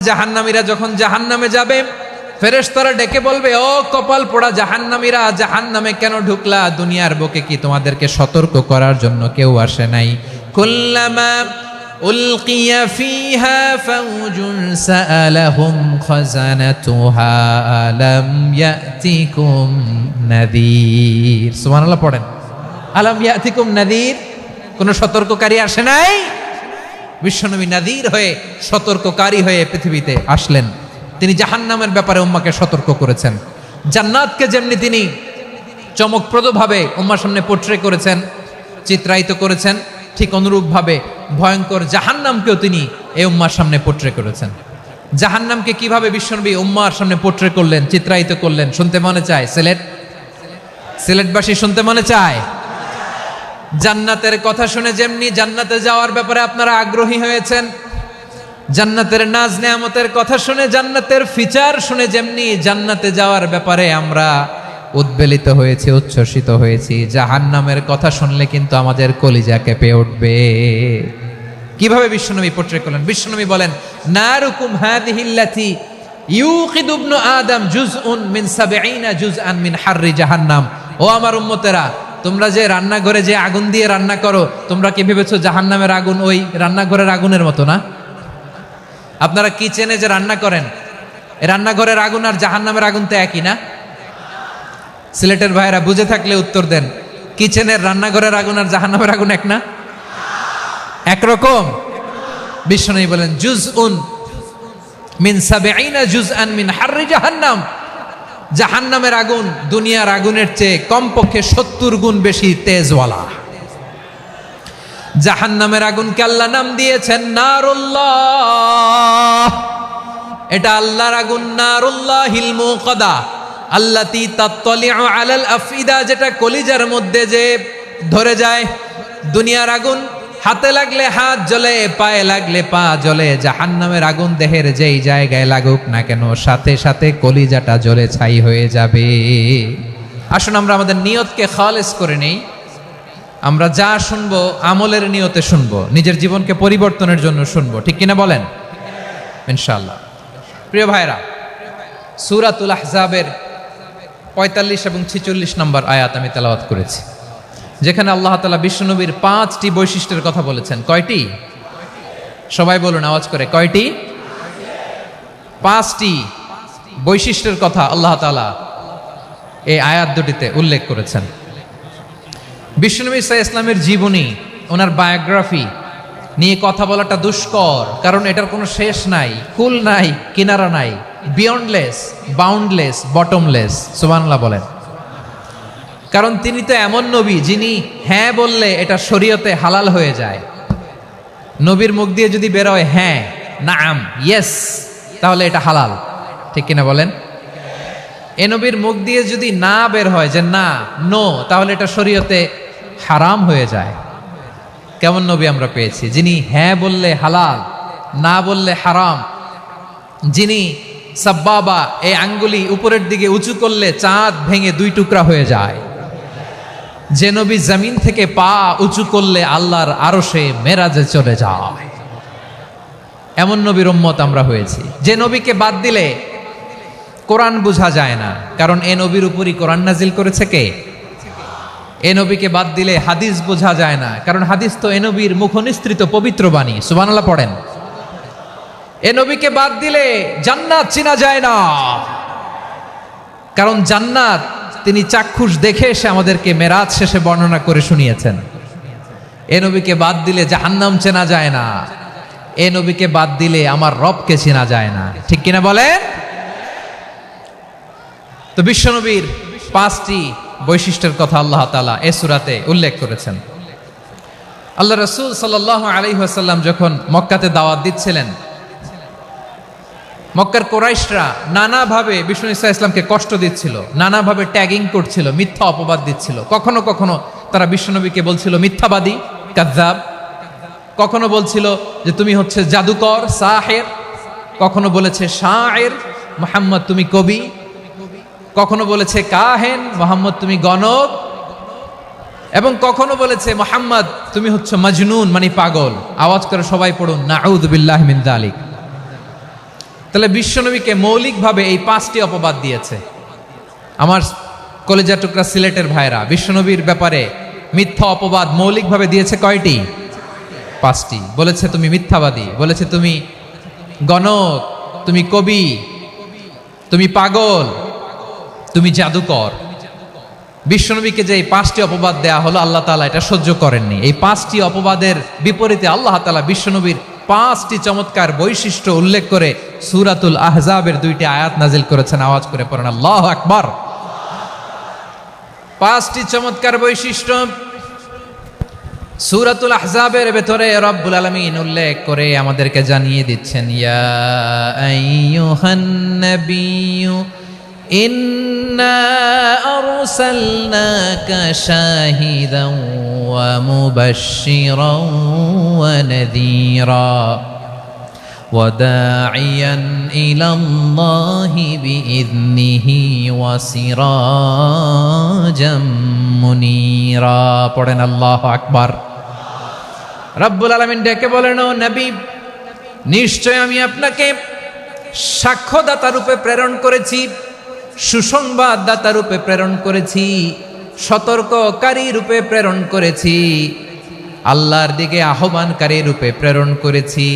জাহান্নামীরা যখন জাহান্নামে যাবে, ফেরেশতারা ডেকে বলবে, ও কপাল পোড়া জাহান্নামীরা, জাহান্নামে কেন ঢুকলা? দুনিয়ার বুকে কি তোমাদেরকে সতর্ক করার জন্য কেউ আসে নাই? কুল্লামা উলকিয়া ফিহা ফাউজুন সাআলাহুম খাজানাতুহা আলাম ইয়াতিকুম নাযীর। সুবহানাল্লাহ পড়েন। আলাম ইয়াতিকুম নাযীর, কোন সতর্ককারী আসে নাই? বিশ্বনবী নাযীর হয়ে, সতর্ককারী হয়ে পৃথিবীতে আসলেন। তিনি জাহান্নামের ব্যাপারে উম্মাকে সতর্ক করেছেন। জান্নাতকে যেমনি তিনি চমকপ্রদভাবে উম্মার সামনে পোট্রে করেছেন, চিত্রায়িত করেছেন, ঠিক অনুরূপভাবে ভয়ঙ্কর জাহান্নামকেও তিনি এই উম্মার সামনে পোট্রে করেছেন। জাহান্নামকে কিভাবে বিশ্বনবী উম্মার সামনে পোট্রে করলেন, চিত্রায়িত করলেন, শুনতে মনে চায়? সিলেটবাসী শুনতে মনে চায়? জান্নাতের কথা শুনে যেমনি জান্নাতে যাওয়ার ব্যাপারে আপনারা আগ্রহী হয়েছেন, জান্নাতের নাজ নেয়ামতের কথা শুনে, জান্নাতের ফিচার শুনে যেমনি জান্নাতে যাওয়ার ব্যাপারে আমরা উদ্বেলিত হয়েছি, উচ্ছ্বসিত হয়েছি, জাহান্নামের কথা শুনলে কিন্তু আমাদের কলিজা কেঁপে উঠবে। কিভাবে বিশ্বনবী পোট্রে করলেন? বিশ্বনবী বলেন, নারুকুম হাদিহিল্লাতি ইউকিদু ইবনু আদম জুজউন মিন ৭০ জুজআন মিন হাররি জাহান্নাম। ও আমার উম্মতেরা, তোমরা যে রান্নাঘরে যে আগুন দিয়ে রান্না করো, তোমরা কি ভেবেছো জাহান্নামের আগুন ওই রান্নাঘরের আগুনের মতো না? আপনারা কিচেনে যে রান্না করেন, রান্নাঘরের আগুন আর জাহান্নামের আগুন তো একই না? সিলেটের ভাইয়েরা বুঝে থাকলে উত্তর দেন। কিচেনের রান্নাঘরের আগুন আর জাহান্নামের আগুন এক না? একরকম? বিশ্বনবী বলেন, জুজউন মিন ৭০ জুজআন মিন হাররি জাহান্নাম। জাহান্নামের আগুন দুনিয়ার আগুনের চেয়ে কমপক্ষে ৭০ গুণ বেশি তেজওয়ালা। জাহান্নামের আগুনকে আল্লাহ নাম দিয়েছেন নারুল্লাহ। এটা আল্লাহর আগুন, নারুল্লাহিল মুকাদা আল্লাতী তাত্তালিউ আলাল আফইদা, যেটা কলিজার মধ্যে যে ধরে যায়। দুনিয়ার আগুন হাতে লাগলে হাত জ্বলে, পায়ে লাগলে পা জ্বলে। জাহান্নামের আগুন দেহের যেই জায়গায় লাগুক না কেন, সাথে সাথে কলিজাটা জ্বলে ছাই হয়ে যাবে। আসুন আমরা আমাদের নিয়তকে খালেস করে নেই। আমরা যা শুনবো আমলের নিয়তে শুনবো, নিজের জীবনকে পরিবর্তনের জন্য শুনবো, ঠিক কিনা বলেন? ইনশাআল্লাহ। প্রিয় ভাইরা, সূরাতুল আহজাবের ৪৫ এবং ৪৬ নম্বর আয়াত আমি তেলাওয়াত করেছি, যেখানে আল্লাহ তাআলা বিশ্বনবীর ৫টি বৈশিষ্ট্যের কথা বলেছেন। কয়টি? সবাই বলুন আওয়াজ করে, কয়টি? ৫টি বৈশিষ্ট্যের কথা আল্লাহ তাআলা এই আয়াত দুটিতে উল্লেখ করেছেন। বিশ্বনবী সাল্লাল্লাহু আলাইহি ওয়াসাল্লামের জীবনী, ওনার বায়োগ্রাফি নিয়ে কথা বলাটা দুষ্কর, কারণ এটার কোনো শেষ নাই, কুল নাই, কিনারা নাই, বিয়ন্ডলেস, বাউন্ডলেস, বটমলেস। সুবহানাল্লাহ বলেন। কারণ তিনি তো এমন নবী যিনি হ্যাঁ বললে এটা শরীয়তে হালাল হয়ে যায়। নবীর মুখ দিয়ে যদি বেরোয় হ্যাঁ, নাম, ইয়েস, তাহলে এটা হালাল, ঠিক কিনা বলেন? এ নবীর মুখ দিয়ে যদি না বের হয় যে না, নো, তাহলে এটা শরীয়তে হারাম হয়ে যায়। কেমন নবী আমরা পেয়েছি, যিনি হ্যাঁ বললে হালাল, না বললে হারাম, যিনি সাব্বাবা, এই আঙ্গুলি উপরের দিকে উঁচু করলে চাঁদ ভেঙে ২ টুকরা হয়ে যায়, যে নবী জমিন থেকে পা উঁচু করলে আল্লাহর আরশে মেরাজে চলে যায়। এমন নবীর উম্মত আমরা হয়েছি। যে নবীকে বাদ দিলে কোরআন বোঝা যায় না, কারণ এ নবীর উপরই কোরআন নাজিল করেছে কে? এ নবীকে বাদ দিলে হাদিস বোঝা যায় না, কারণ হাদিস তো এ নবীর মুখনিসৃত পবিত্র বাণী। সুবহানাল্লাহ পড়েন। এ নবীকে বাদ দিলে জান্নাত চিনা যায় না, কারণ জান্নাত তিনি চাক্ষুষ দেখে এসে আমাদেরকে মেরাজ শেষে বর্ণনা করে শুনিয়েছেন। এ নবীকে বাদ দিলে জাহান্নাম চেনা যায় না, এ নবীকে বাদ দিলে আমার রবকে চেনা যায় না, ঠিক কিনা বলেন? তো বিশ্বনবীর ৫টি বৈশিষ্ট্যের কথা আল্লাহ তাআলা এই সূরাতে উল্লেখ করেছেন। আল্লাহ রাসূল সাল্লাল্লাহু আলাইহি ওয়াসাল্লাম যখন মক্কাতে দাওয়াত দিচ্ছিলেন, মক্কার কুরাইশরা নানাভাবে বিষ্ণু ঈসা ইসলামকে কষ্ট দিচ্ছিল, নানাভাবে ট্যাগিং করছিল, মিথ্যা অপবাদ দিচ্ছিল। কখনো কখনো তারা বিশ্বনবীকে বলছিল মিথ্যাবাদী, কাযযাব। কখনো বলছিল যে তুমি হচ্ছে জাদুকর, সাহের। কখনো বলেছে শায়ের, মুহাম্মদ তুমি কবি। কখনো বলেছে কাহেন, মুহাম্মদ তুমি গণক। এবং কখনো বলেছে মুহাম্মদ তুমি হচ্ছে মাজনুন, মানে পাগল। আওয়াজ করে সবাই পড়ুন, নাউযু বিল্লাহি মিন যালিক। তাহলে বিশ্বনবীকে মৌলিকভাবে এই 5টি অপবাদ দিয়েছে। আমার কলেজা টুকরা সিলেটের ভাইরা, বিশ্বনবীর ব্যাপারে মিথ্যা অপবাদ মৌলিকভাবে দিয়েছে কয়টি? 5টি। বলেছে তুমি মিথ্যাবাদী, বলেছে তুমি গণক, তুমি কবি, তুমি পাগল, তুমি জাদুকর। বিশ্বনবীকে যে এই 5টি অপবাদ দেয়া হলো, আল্লাহ তাআলা এটা সহ্য করেননি। এই 5টি অপবাদের বিপরীতে আল্লাহ তাআলা বিশ্বনবীর 5টি চমৎকার বৈশিষ্ট্য উল্লেখ করে সূরাতুল আহজাবের 2টি আয়াত নাজিল করেছেন। আওয়াজ করে পড়েন আল্লাহু আকবার। 5টি চমৎকার বৈশিষ্ট্য সূরাতুল আহজাবের ভেতরে রব্বুল আলামিন উল্লেখ করে আমাদেরকে জানিয়ে দিচ্ছেন, ইয়া আইয়ুহান নাবিয়্যু ইন্না আরসালনাকা শাহিদান ওয়া মুবাশশিরান ওয়া নাযীরা ওয়া দাঈয়ান ইলাল্লাহি বিইذনিহি ওয়া সিরাজাম মুনীরা। পড়েন আল্লাহু আকবার। রব্বুল আলামিন ডেকে বলেন, ও নবী, নিশ্চয় আমি আপনাকে সাক্ষ্যদাতা রূপে প্রেরণ করেছি, সুসংবাদদাতা রূপে প্রেরণ করেছি, সতর্ককারী রূপে প্রেরণ করেছি, আল্লাহর দিকে আহ্বানকারী রূপে প্রেরণ করেছি,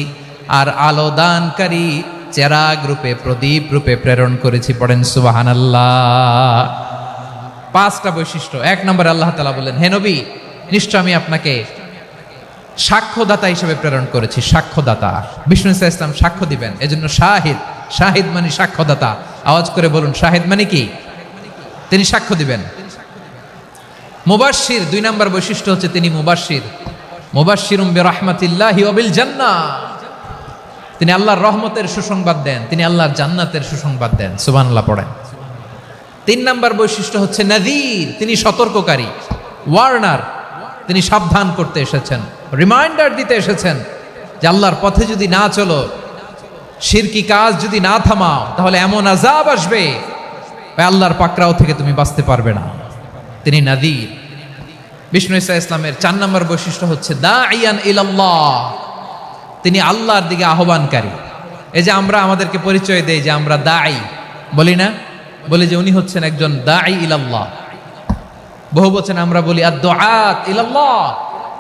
আর আলোদানকারী চেরাগ রূপে, প্রদীপ রূপে প্রেরণ করেছি। পড়েন সুবহানাল্লাহ। 5টা বৈশিষ্ট্য। 1 নম্বরে আল্লাহ তাআলা বললেন, হে নবী, নিশ্চয় আমি আপনাকে সাক্ষ্যদাতা হিসেবে প্রেরণ করেছি। সাক্ষ্যদাতা, বিষ্ণু ইসা ইসলাম সাক্ষ্য দিবেন, এজন্য শাহিদ। শাহিদ মানে সাক্ষ্যদাতা। আওয়াজ করে বলুন, শাহিদ মানে কি? তিনি সাক্ষ্য দিবেন। মুবাশশির, 2 নম্বর বৈশিষ্ট্য হচ্ছে তিনি মুবাশশির। মুবাশশিরুম বিরাহমাতিল্লাহি ওয়া বিল জান্নাহ। তিনি আল্লাহর রহমতের সুসংবাদ দেন, তিনি আল্লাহর জান্নাতের সুসংবাদ দেন। সুবহানাল্লাহ পড়েন। 3 নম্বর বৈশিষ্ট্য হচ্ছে নাযীর, তিনি সতর্ককারী, ওয়ার্নার। তিনি সাবধান করতে এসেছেন, রিমাইন্ডার দিতে এসেছেন যে আল্লাহর পথে যদি না চলো, শিরকি কাজ যদি না থামাও, তাহলে এমন আযাব আসবে আল্লাহর পাকড়াও থেকে তুমি বাঁচতে পারবে না। তিনি নাযীর। বিষ্ণু ইসা ইসলামের 4 নম্বর বৈশিষ্ট্য হচ্ছে দাঈয়ান ইলাল্লাহ, তিনি আল্লাহর দিকে আহ্বানকারী। এই যে আমরা আমাদেরকে পরিচয় দেই যে আমরা দাঈ, বলি না? বলি যে উনি হচ্ছেন একজন দাঈ ইলাল্লাহ। বহু বচন আমরা বলি আদ-দুআত ইলাল্লাহ।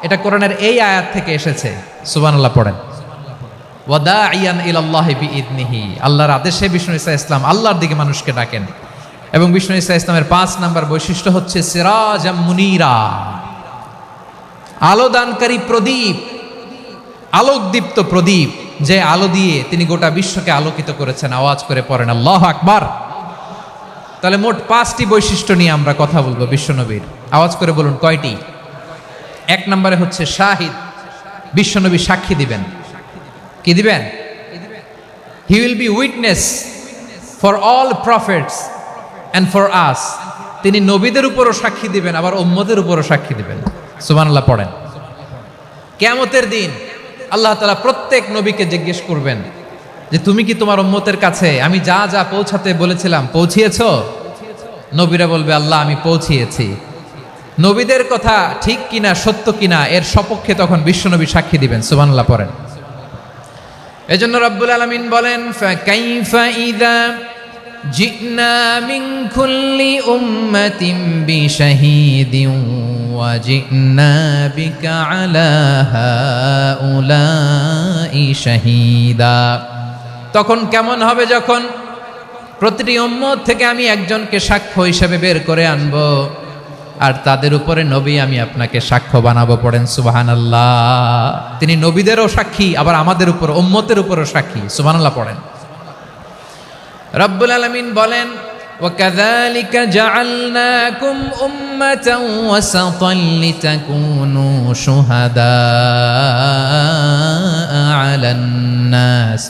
এটা কোরআনের এই আয়াত থেকে এসেছে। সুবহানাল্লাহ পড়েন। ওয়া দাঈয়ান ইলাল্লাহি বিইذনিহি, আল্লাহর আদেশে বিষ্ণু ইসা ইসলাম আল্লাহর দিকে মানুষকে ডাকেন। এবং বিষ্ণু ইসা ইসলামের 5 নম্বর বৈশিষ্ট্য হচ্ছে সিরাজাম মুনীরা, আলোদানকারী প্রদীপ, আলোকদীপ্ত প্রদীপ, যে আলো দিয়ে তিনি গোটা বিশ্বকে আলোকিত করেছেন। আওয়াজ করে পড়েন আল্লাহু আকবার। তাহলে মোট 5টি বৈশিষ্ট্য নিয়ে আমরা কথা বলবো বিশ্বনবীর। আওয়াজ করে বলুন কয়টি? 1 নম্বরে হচ্ছে শাহিদ, বিশ্বনবী সাক্ষী দিবেন। কি দিবেন? He will be witness for all prophets and for us. তিনি নবীদের উপরও সাক্ষী দিবেন, আবার উম্মতের উপরও সাক্ষী দিবেন। সুবহানাল্লাহ পড়েন। কিয়ামতের দিন আল্লাহ তাআলা প্রত্যেক নবীকে জিজ্ঞেস করবেন যে তুমি কি তোমার উম্মতের কাছে আমি যা যা পৌঁছাতে বলেছিলাম পৌঁছিয়েছো? নবীরা বলবে, আল্লাহ আমি পৌঁছিয়েছি। নবীদের কথা ঠিক কিনা, সত্য কিনা, এর সপক্ষে তখন বিশ্বনবী সাক্ষী দিবেন। সুবহানাল্লাহ পড়েন। এজন্য রব্বুল আলামিন বলেন, ফাকাইফা ইযা জি'না মিন কুল্লি উম্মাতিন বিশাহীদিন ওয়া জি'না বিকা আলা হাউলাই শাহীদা। তখন কেমন হবে যখন প্রতিটি উম্মত থেকে আমি একজনকে সাক্ষ্য হিসেবে বের করে আনবো, আর তাদের উপরে নবী আমি আপনাকে সাক্ষ্য বানাবো। পড়েন সুবহানাল্লাহ। তিনি নবীদেরও সাক্ষী, আবার আমাদের উপর উম্মতের উপরও সাক্ষী। সুবহানাল্লাহ পড়েন। রব্বুল আলামিন বলেন, ওয়াকাযালিকা জাআলনাকুম উম্মাতান ওয়াসাতান লিতাকুনু শুহাদা আলান নাস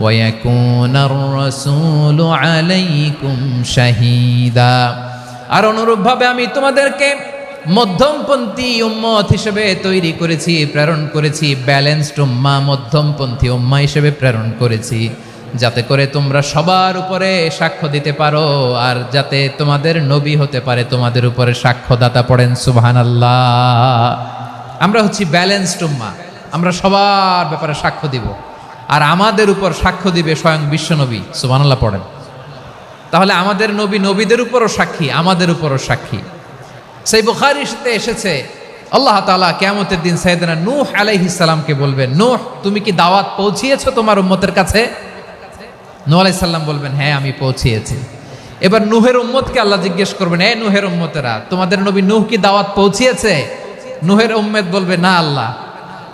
ওয়া ইয়াকুনার রাসূলু আলাইকুম শাহীদা। আর অনুরূপভাবে আমি তোমাদেরকে মধ্যমপন্থী উম্মত হিসেবে তৈরি করেছি, প্রেরণ করেছি। ব্যালেন্সড উম্মাহ, মধ্যমপন্থী উম্মাহ হিসেবে প্রেরণ করেছি, যাতে করে তোমরা সবার উপরে সাক্ষ্য দিতে পারো, আর যাতে তোমাদের নবী হতে পারে তোমাদের উপরে সাক্ষ্যদাতা। পড়েন সুবহানাল্লাহ। আমরা হচ্ছি ব্যালেন্সড উম্মাহ, আমরা সবার ব্যাপারে সাক্ষ্য দিব। আর আমাদের উপর সাক্ষ্য দিবে স্বয়ং বিশ্বনবী। সুবহানাল্লাহ পড়েন। তাহলে আমাদের নবী নবীদের উপরও সাক্ষী, আমাদের উপরও সাক্ষী। সেই বুখারীতে এসেছে আল্লাহ তাআলা কিয়ামতের দিন সাইয়েদনা নূহ আলাইহিস সালামকে বলবেন, নূহ তুমি কি দাওয়াত পৌঁছিয়েছো তোমার উম্মতের কাছে? নূহ আলাইহিস সালাম বলবেন, হ্যাঁ আমি পৌঁছিয়েছি। এবার নূহের উম্মতকে আল্লাহ জিজ্ঞেস করবেন, এ নূহের উম্মতেরা, তোমাদের নবী নূহ কি দাওয়াত পৌঁছিয়েছে? নূহের উম্মত বলবে, না আল্লাহ,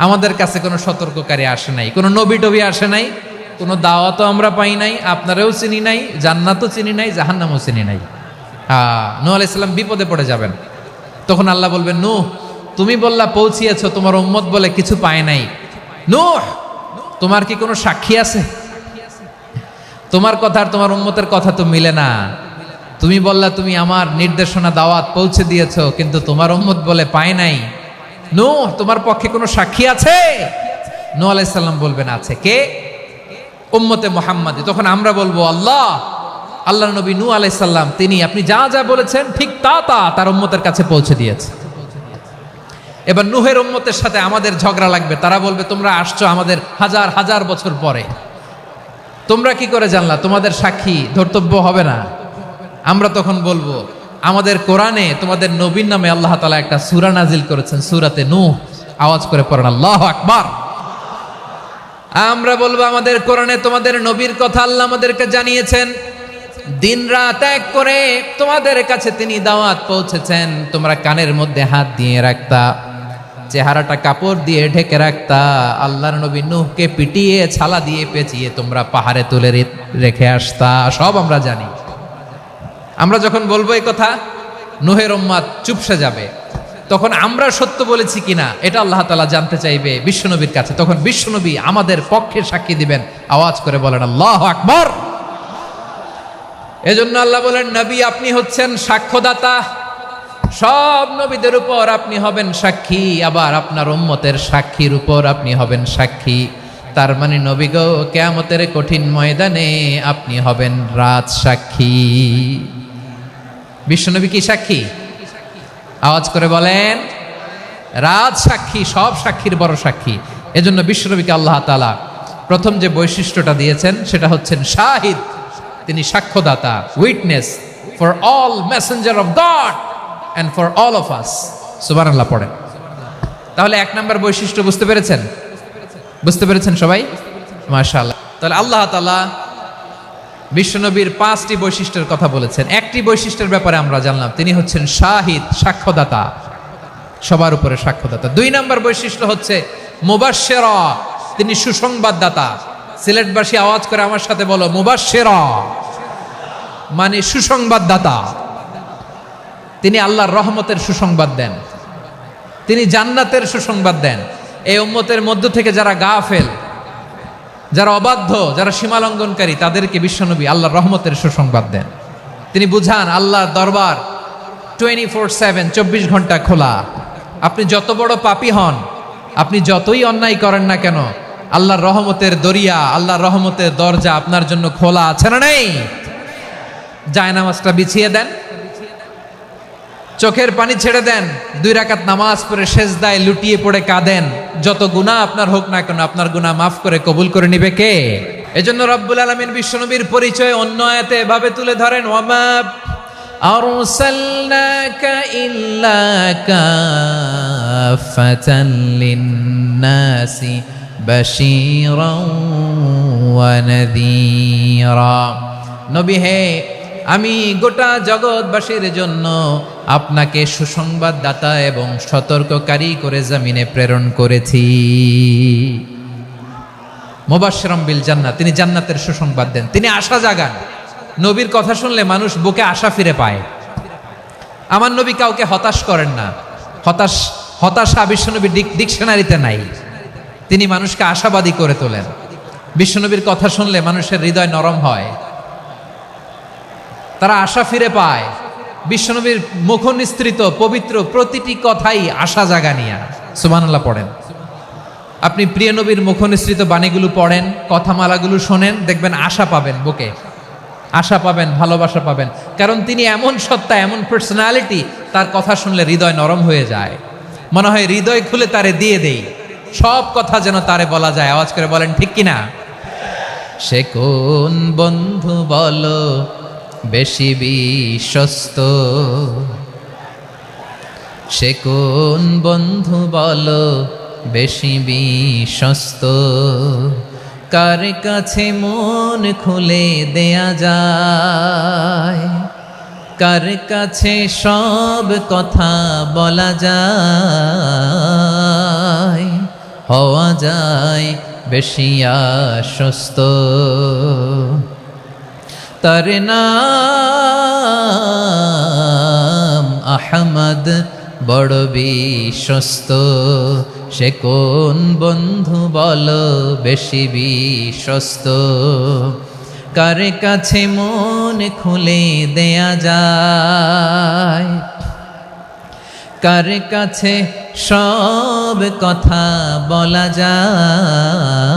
আমাদের কাছে কোনো সতর্ককারী আসে নাই, কোনো নবী টবি আসে নাই, কোনো দাওয়াতও আমরা পাই নাই, আপনারাও চিনি নাই, জান্নাতও চিনি নাই, জাহান্নামও চিনি নাই। নূহ আলাইহিস সালাম বিপদে পড়ে যাবেন। তখন আল্লাহ বলবেন, নূহ তুমি বললা পৌঁছিয়েছো, তোমার উম্মত বলে কিছু পায় নাই। নূহ তোমার কি কোনো সাক্ষী আছে? তোমার কথা আর তোমার উম্মতের কথা তো মিলে না। তুমি বললা তুমি আমার নির্দেশনা দাওয়াত পৌঁছে দিয়েছো, কিন্তু তোমার উম্মত বলে পায় নাই। নূহ তোমার পক্ষে কোনো সাক্ষী আছে? নূহ আলাইহিস সালাম বলবেন, আছে। কে? উম্মতে মুহাম্মাদি। তখন আমরা বলবো, আল্লাহ, আল্লাহর নবী নূহ আলাইহিস সালাম তিনি আপনি যা যা বলেছেন ঠিক তা তার উম্মতের কাছে পৌঁছে দিয়েছে। এবার নূহের উম্মতের সাথে আমাদের ঝগড়া লাগবে। তারা বলবে, তোমরা আসছো আমাদের হাজার হাজার বছর পরে, তোমরা কি করে জানলা? তোমাদের সাক্ষী ধর্তব্য হবে না? আমরা তখন বলবো, আমাদের কোরআনে তোমাদের নবীর নামে আল্লাহ তাআলা একটা সূরা নাজিল করেছেন, সূরাতে নূহ। আওয়াজ করে পড়েন আল্লাহু আকবার। আমরা বলবো, আমাদের কোরআনে তোমাদের নবীর কথা আল্লাহ আমাদেরকে জানিয়েছেন, দিন রাত এক করে তোমাদের কাছে তিনি দাওয়াত পৌঁছেছেন। তোমরা কানের মধ্যে হাত দিয়ে রাখতা, চেহারাটা কাপড় দিয়ে ঢেকে রাখতা, আল্লাহর নবী নূহকে পিটিয়ে ছালা দিয়ে পেঁচিয়ে তোমরা পাহাড়ে তুলে রেখে আসতা, সব আমরা জানি। আমরা যখন বলবো এই কথা, নূহের উম্মত চুপসে যাবে। তখন আমরা সত্য বলেছি কিনা এটা আল্লাহ তাআলা জানতে চাইবে বিশ্বনবীর কাছে। তখন বিশ্বনবী আমাদের পক্ষে সাক্ষী দিবেন। আওয়াজ করে বলেন আল্লাহু আকবার। এজন্য আল্লাহ বলেন, নবী আপনি হচ্ছেন সাক্ষ্যদাতা, সব নবীদের উপর আপনি হবেন সাক্ষী, আবার আপনার উম্মতের সাক্ষীর উপর আপনি হবেন সাক্ষী। তার মানে নবী গো, কিয়ামতের কঠিন ময়দানে আপনি হবেন রাজ সাক্ষী। বিশ্বনবী কি সাক্ষী? আওয়াজ করে বলেন, রাজ সাক্ষী, সব সাক্ষীর বড় সাক্ষী। এজন্য বিশ্বনবীকে আল্লাহ তাআলা প্রথম যে বৈশিষ্ট্যটা দিয়েছেন সেটা হচ্ছেন শাহিদ। তিনি সাক্ষ্যদাতা, witness for all messenger of God and for all of us। সুবহানাল্লাহ পড়েন। তাহলে এক নাম্বার বৈশিষ্ট্য বুঝতে পেরেছেন? বুঝতে পেরেছেন সবাই? মাশাআল্লাহ। তাহলে আল্লাহ তাআলা বিশ্বনবীর 5টি বৈশিষ্ট্যের কথা বলেছেন। একটি বৈশিষ্ট্যের ব্যাপারে আমরা জানলাম, তিনি হচ্ছেন শাহিদ, সাক্ষ্যদাতা, সবার উপরে সাক্ষ্যদাতা। 2 নাম্বার বৈশিষ্ট্য হচ্ছে মুবাশশিরা, তিনি সুসংবাদদাতা। সিলেটবাসী আওয়াজ করে আমার সাথে বলো, মুবাশশিরা মানে সুসংবাদদাতা। তিনি আল্লাহর রহমতের সুসংবাদ দেন, তিনি জান্নাতের সুসংবাদ দেন। এই উম্মতের মধ্য থেকে যারা গাফেল, যারা অবাধ্য, যারা সীমালঙ্ঘনকারী, তাদেরকে বিশ্বনবী আল্লাহর রহমতের সুসংবাদ দেন। তিনি বুঝান আল্লাহর দরবার 24/7, 24 ঘন্টা খোলা। আপনি যত বড় পাপী হন, আপনি যতই অন্যায় করেন না কেন, আল্লাহর রহমতের দরিয়া, আল্লাহর রহমতের দরজা আপনার জন্য খোলা আছে না নেই? জায়নামাজটা বিছিয়ে দেন, চোখের পানি ছেড়ে দেন, 2 রাকাত নামাজ পড়ে সেজদায় লুটিয়ে পড়ে কাঁদেন। যত গুনাহ আপনার হোক না কেন, আপনার গুনাহ মাফ করে কবুল করে নিবে কে? এজন্য রব্বুল আলামিন বিশ্বনবীর পরিচয় অন্য আয়াতে এভাবে তুলে ধরেন, ওয়ামা আরসালনাকা ইল্লা কাফাতান লিন-নাসি বাশীরাও ওয়া নাযীরা। নবী হে, আমি গোটা জগৎবাসীর জন্য আপনাকে সুসংবাদদাতা এবং সতর্ককারী করে জমিনে প্রেরণ করেছি। মুবাশশিরাম বিল জান্নাত, তিনি জান্নাতের সুসংবাদ দেন, তিনি আশা জাগান। নবীর কথা শুনলে মানুষ বুকে আশা ফিরে পায়। আমার নবী কাউকে হতাশ করেন না। হতাশা বিশ্বনবীর ডিকশনারিতে নাই। তিনি মানুষকে আশাবাদী করে তোলেন। বিশ্বনবীর কথা শুনলে মানুষের হৃদয় নরম হয়, তারা আশা ফিরে পায়। বিশ্বনবীর মুখ নিঃসৃত পবিত্র প্রতিটি কথাই আশা জাগানিয়া। সুবহানাল্লাহ পড়েন। আপনি প্রিয় নবীর মুখ নিঃসৃত বাণীগুলো পড়েন, কথামালাগুলো শোনেন, দেখবেন আশা পাবেন, বুকে আশা পাবেন, ভালোবাসা পাবেন। কারণ তিনি এমন সত্তা, এমন পার্সোনালিটি, তার কথা শুনলে হৃদয় নরম হয়ে যায়। মনে হয় হৃদয় খুলে তারে দিয়ে দেই, সব কথা যেন তারে বলা যায়। আওয়াজ করে বলেন ঠিক কিনা? সে কোন বন্ধু বলো বেশি বিশ্বস্ত, সে কোন বন্ধু বলো বেশি বিশ্বস্ত, কার কাছে মন খুলে দেয়া যায়, কার কাছে সব কথা বলা যায়, হওয়া যায় বেশি আশ্বস্ত। তার নাম আহমদ বড় বিশ্বস্ত, সে কোন বন্ধু বলো বেশি বিশ্বস্ত, কার কাছে মন খুলে দেয়া যায়, কার কাছে সব কথা বলা যায়,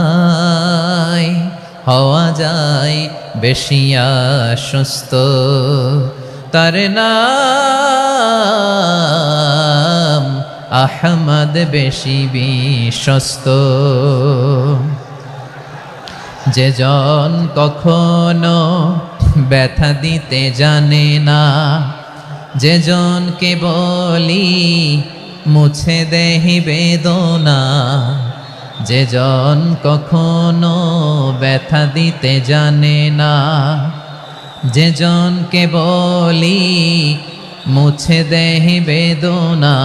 হওয়া যায় বেশি আশ্বস্ত। তার নাম আহমদ বেশি বিশ্বস্ত। যে জন কখনো ব্যথা দিতে জানে না, যে জনকে বলি মুছে দেহি বেদনা, যে জন কখনো ব্যথা দিতে জানে না, যে জনকে বলি মুছে দেহি বেদনা,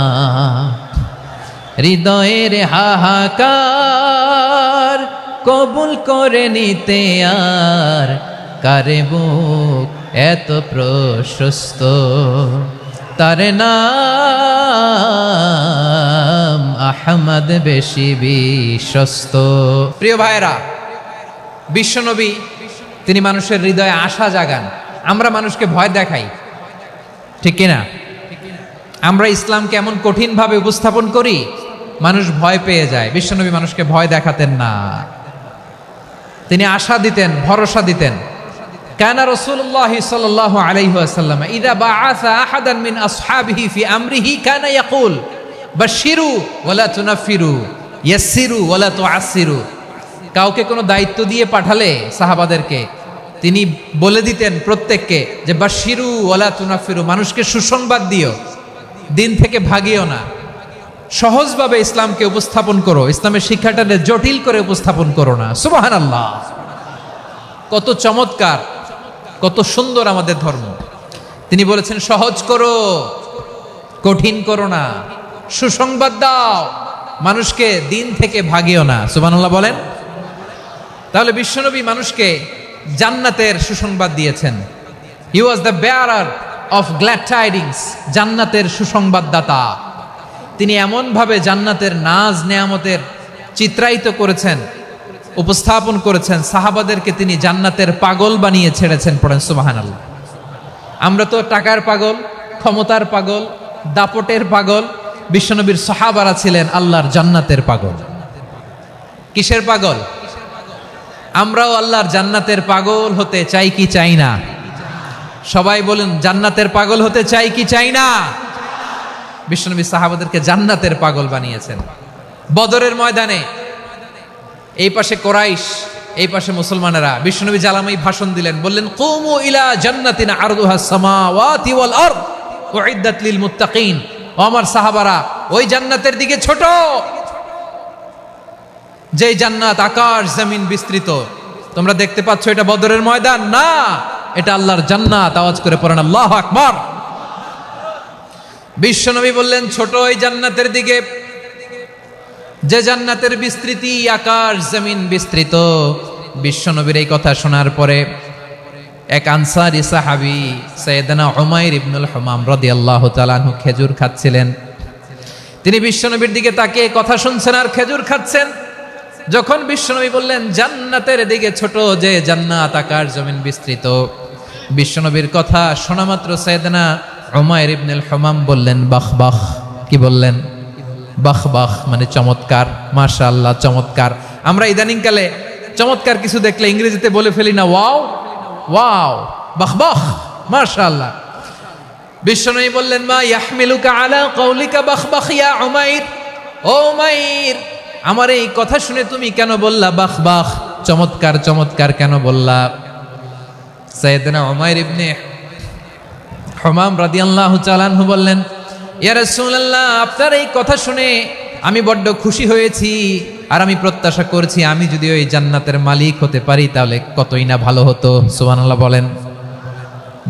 হৃদয়ের হাহাকার কবুল করে নিতে আর কারে বুক এত প্রশস্ত। তার নাম আহমদ বেশি বিশ্বস্ত। প্রিয় ভাইরা, বিশ্বনবী তিনি মানুষের হৃদয়ে আশা জাগান। আমরা মানুষকে ভয় দেখাই, ঠিক কিনা? আমরা ইসলামকে এমন কঠিনভাবে উপস্থাপন করি, মানুষ ভয় পেয়ে যায়। বিশ্বনবী মানুষকে ভয় দেখাতেন না, তিনি আশা দিতেন, ভরসা দিতেন। কানা রাসূলুল্লাহ সাল্লাল্লাহু আলাইহি ওয়াসাল্লাম ইযা বাআসা আহাদান মিন আসহাবিহি ফি আমরিহি কানা ইয়াকুল বাশশিরু ওয়ালা তুনাফিরু ইয়াসসিরু ওয়ালা তুআসসিরু। কাউকে কোনো দায়িত্ব দিয়ে পাঠালে সাহাবাদেরকে তিনি বলে দিতেন প্রত্যেককে যে বাশশিরু ওয়ালা তুনাফিরু, মানুষকে সুসংবাদ দিও, দিন থেকে ভাগিও না, সহজভাবে ইসলামকে উপস্থাপন করো, ইসলামের শিক্ষাটাকে জটিল করে উপস্থাপন করো না। সুবহানাল্লাহ, কত চমৎকার, কত সুন্দর আমাদের ধর্ম। তিনি বলেছেন সহজ করো, কঠিন করো না, সুসংবাদ দাও, মানুষকে দিন থেকে ভাগিও না। সুবহানাল্লাহ বলেন। তাহলে বিশ্বনবী মানুষকে জান্নাতের সুসংবাদ দিয়েছেন। He was the bearer of glad tidings, জান্নাতের সুসংবাদদাতা। তিনি এমনভাবে জান্নাতের নাজ নেয়ামতের চিত্রায়িত করেছেন, উপস্থাপন করেছেন, সাহাবাদেরকে তিনি জান্নাতের পাগল বানিয়ে ছেড়েছেন। পড়েন সুবহানাল্লাহ। আমরা তো টাকার পাগল, ক্ষমতার পাগল, দাপটের পাগল। বিশ্বনবীর সাহাবারা ছিলেন আল্লাহর জান্নাতের পাগল। কিসের পাগল? আমরাও আল্লাহর জান্নাতের পাগল হতে চাই কি চাই না? সবাই বলেন, জান্নাতের পাগল হতে চাই কি চাই না? বিশ্বনবী সাহাবাদেরকে জান্নাতের পাগল বানিয়েছেন। বদরের ময়দানে এই পাশে কোরাইশ, এই পাশে মুসলমানেরা। বিশ্বনবী জ্বালাময়ী ভাষণ দিলেন, বললেন কুমু ইলা জান্নাতিন আরদুহা সামাওয়াতি ওয়াল আরদ উইদ্দাত লিল মুত্তাকিন। ও আমার সাহাবারা, ওই জান্নাতের দিকে ছোট, যে জান্নাত আকাশ জমিন বিস্তৃত। তোমরা দেখতে পাচ্ছ এটা বদরের ময়দান না, এটা আল্লাহর জান্নাত। আওয়াজ করে পড়েন আল্লাহু আকবার। বিশ্বনবী বললেন ছোট ওই জান্নাতের দিকে, যে জান্নাতের বিস্তৃতি আকাশ জমিন বিস্তৃত। বিশ্বনবীর এই কথা শোনার পরে এক আনসারী সাহাবী সাইয়েদনা উমাইর ইবনুল হুমাম রাদিয়াল্লাহু তাআলা আনহু খেজুর খাচ্ছিলেন। তিনি বিশ্বনবীর দিকে তাকিয়ে কথা শুনছেন আর খেজুর খাচ্ছেন। যখন বিশ্বনবী বললেন জান্নাতের দিকে ছোট, যে জান্নাত আকাশ জমিন বিস্তৃত, বিশ্বনবীর কথা শোনা মাত্র সাইয়েদনা উমাইর ইবনুল হুমাম বললেন বাহ বাহ। কি বললেন? বাহ বাহ, মানে চমৎকার, মাশাআল্লাহ, চমৎকার। আমরা ইদানিংকালে চমৎকার কিছু দেখলে ইংরেজিতে বলে ফেলি না ওয়াও ওয়াও, বাহ বাহ, মাশাআল্লাহ। বিশ্বনবী বললেন মা ইয়াহমিলুকা আলা কওলিকা বাহ বাহ ইয়া উমাইর। ও উমাইর, আমার এই কথা শুনে তুমি কেন বললা বাহ বাহ? চমৎকার চমৎকার কেন বললা? সাইয়েদনা উমাইর ইবনে হুমাম রাদিয়াল্লাহু তাআলা আনহু বললেন, ইয়া রাসূলুল্লাহ, আপনার এই কথা শুনে আমি বড্ড খুশি হয়েছি, আর আমি প্রত্যাশা করছি আমি যদি ওই জান্নাতের মালিক হতে পারি তাহলে কতই না ভালো হতো। সুবহানাল্লাহ বলেন।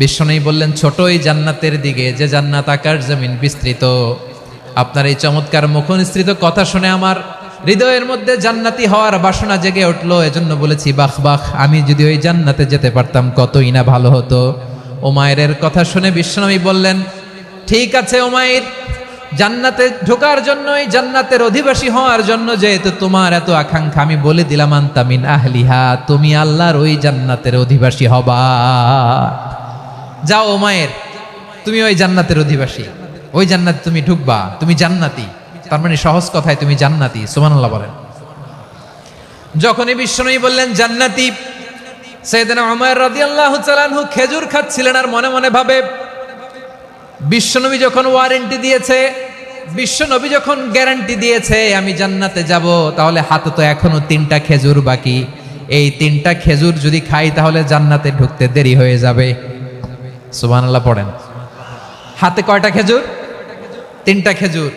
বিশ্বনবী বললেন, ছোট এই জান্নাতের দিকে, যে জান্নাত আকাশ জমিন বিস্তৃত। আপনার এই চমৎকার মুখনিসৃত কথা শুনে আমার হৃদয়ের মধ্যে জান্নাতি হওয়ার বাসনা জেগে উঠলো, এজন্য বলেছি বাহ বাহ, আমি যদি ওই জান্নাতে যেতে পারতাম কতই না ভালো হতো। উমাইরের কথা শুনে বিশ্বনবী বললেন, ঠিক আছে উমাইর, জান্নাতে ঢোকার জন্য, এই জান্নাতের অধিবাসী হওয়ার জন্য যেহেতু তোমার এত আকাঙ্ক্ষা, আমি বলে দিলাম আনতা মিন আহলিহা, তুমি আল্লাহর ওই জান্নাতের অধিবাসী হবা। যাও উমাইর, তুমি ওই জান্নাতের অধিবাসী, ওই জান্নাতে তুমি ঢুকবা, তুমি জান্নাতি। তার মানে সহজ কথায় তুমি জান্নাতি। সুবহানাল্লাহ বলেন। যখনই বিশ্বনবী বললেন জান্নাতি, সাইয়েদনা উমাইর রাদিয়াল্লাহু তাআলা আনহু খেজুর খাচ্ছিলেন আর মনে মনে ভাবে, বিশ্বনবী যখন ওয়ারেন্টি দিয়েছে, বিশ্বনবী যখন গ্যারান্টি দিয়েছে আমি জান্নাতে যাব, তাহলে হাতে তো এখনো 3টা খেজুর বাকি। এই 3টা খেজুর যদি খাই তাহলে জান্নাতে ঢুকতে দেরি হয়ে যাবে। সুবহানাল্লাহ পড়েন। হাতে কয়টা খেজুর? 3টা খেজুর।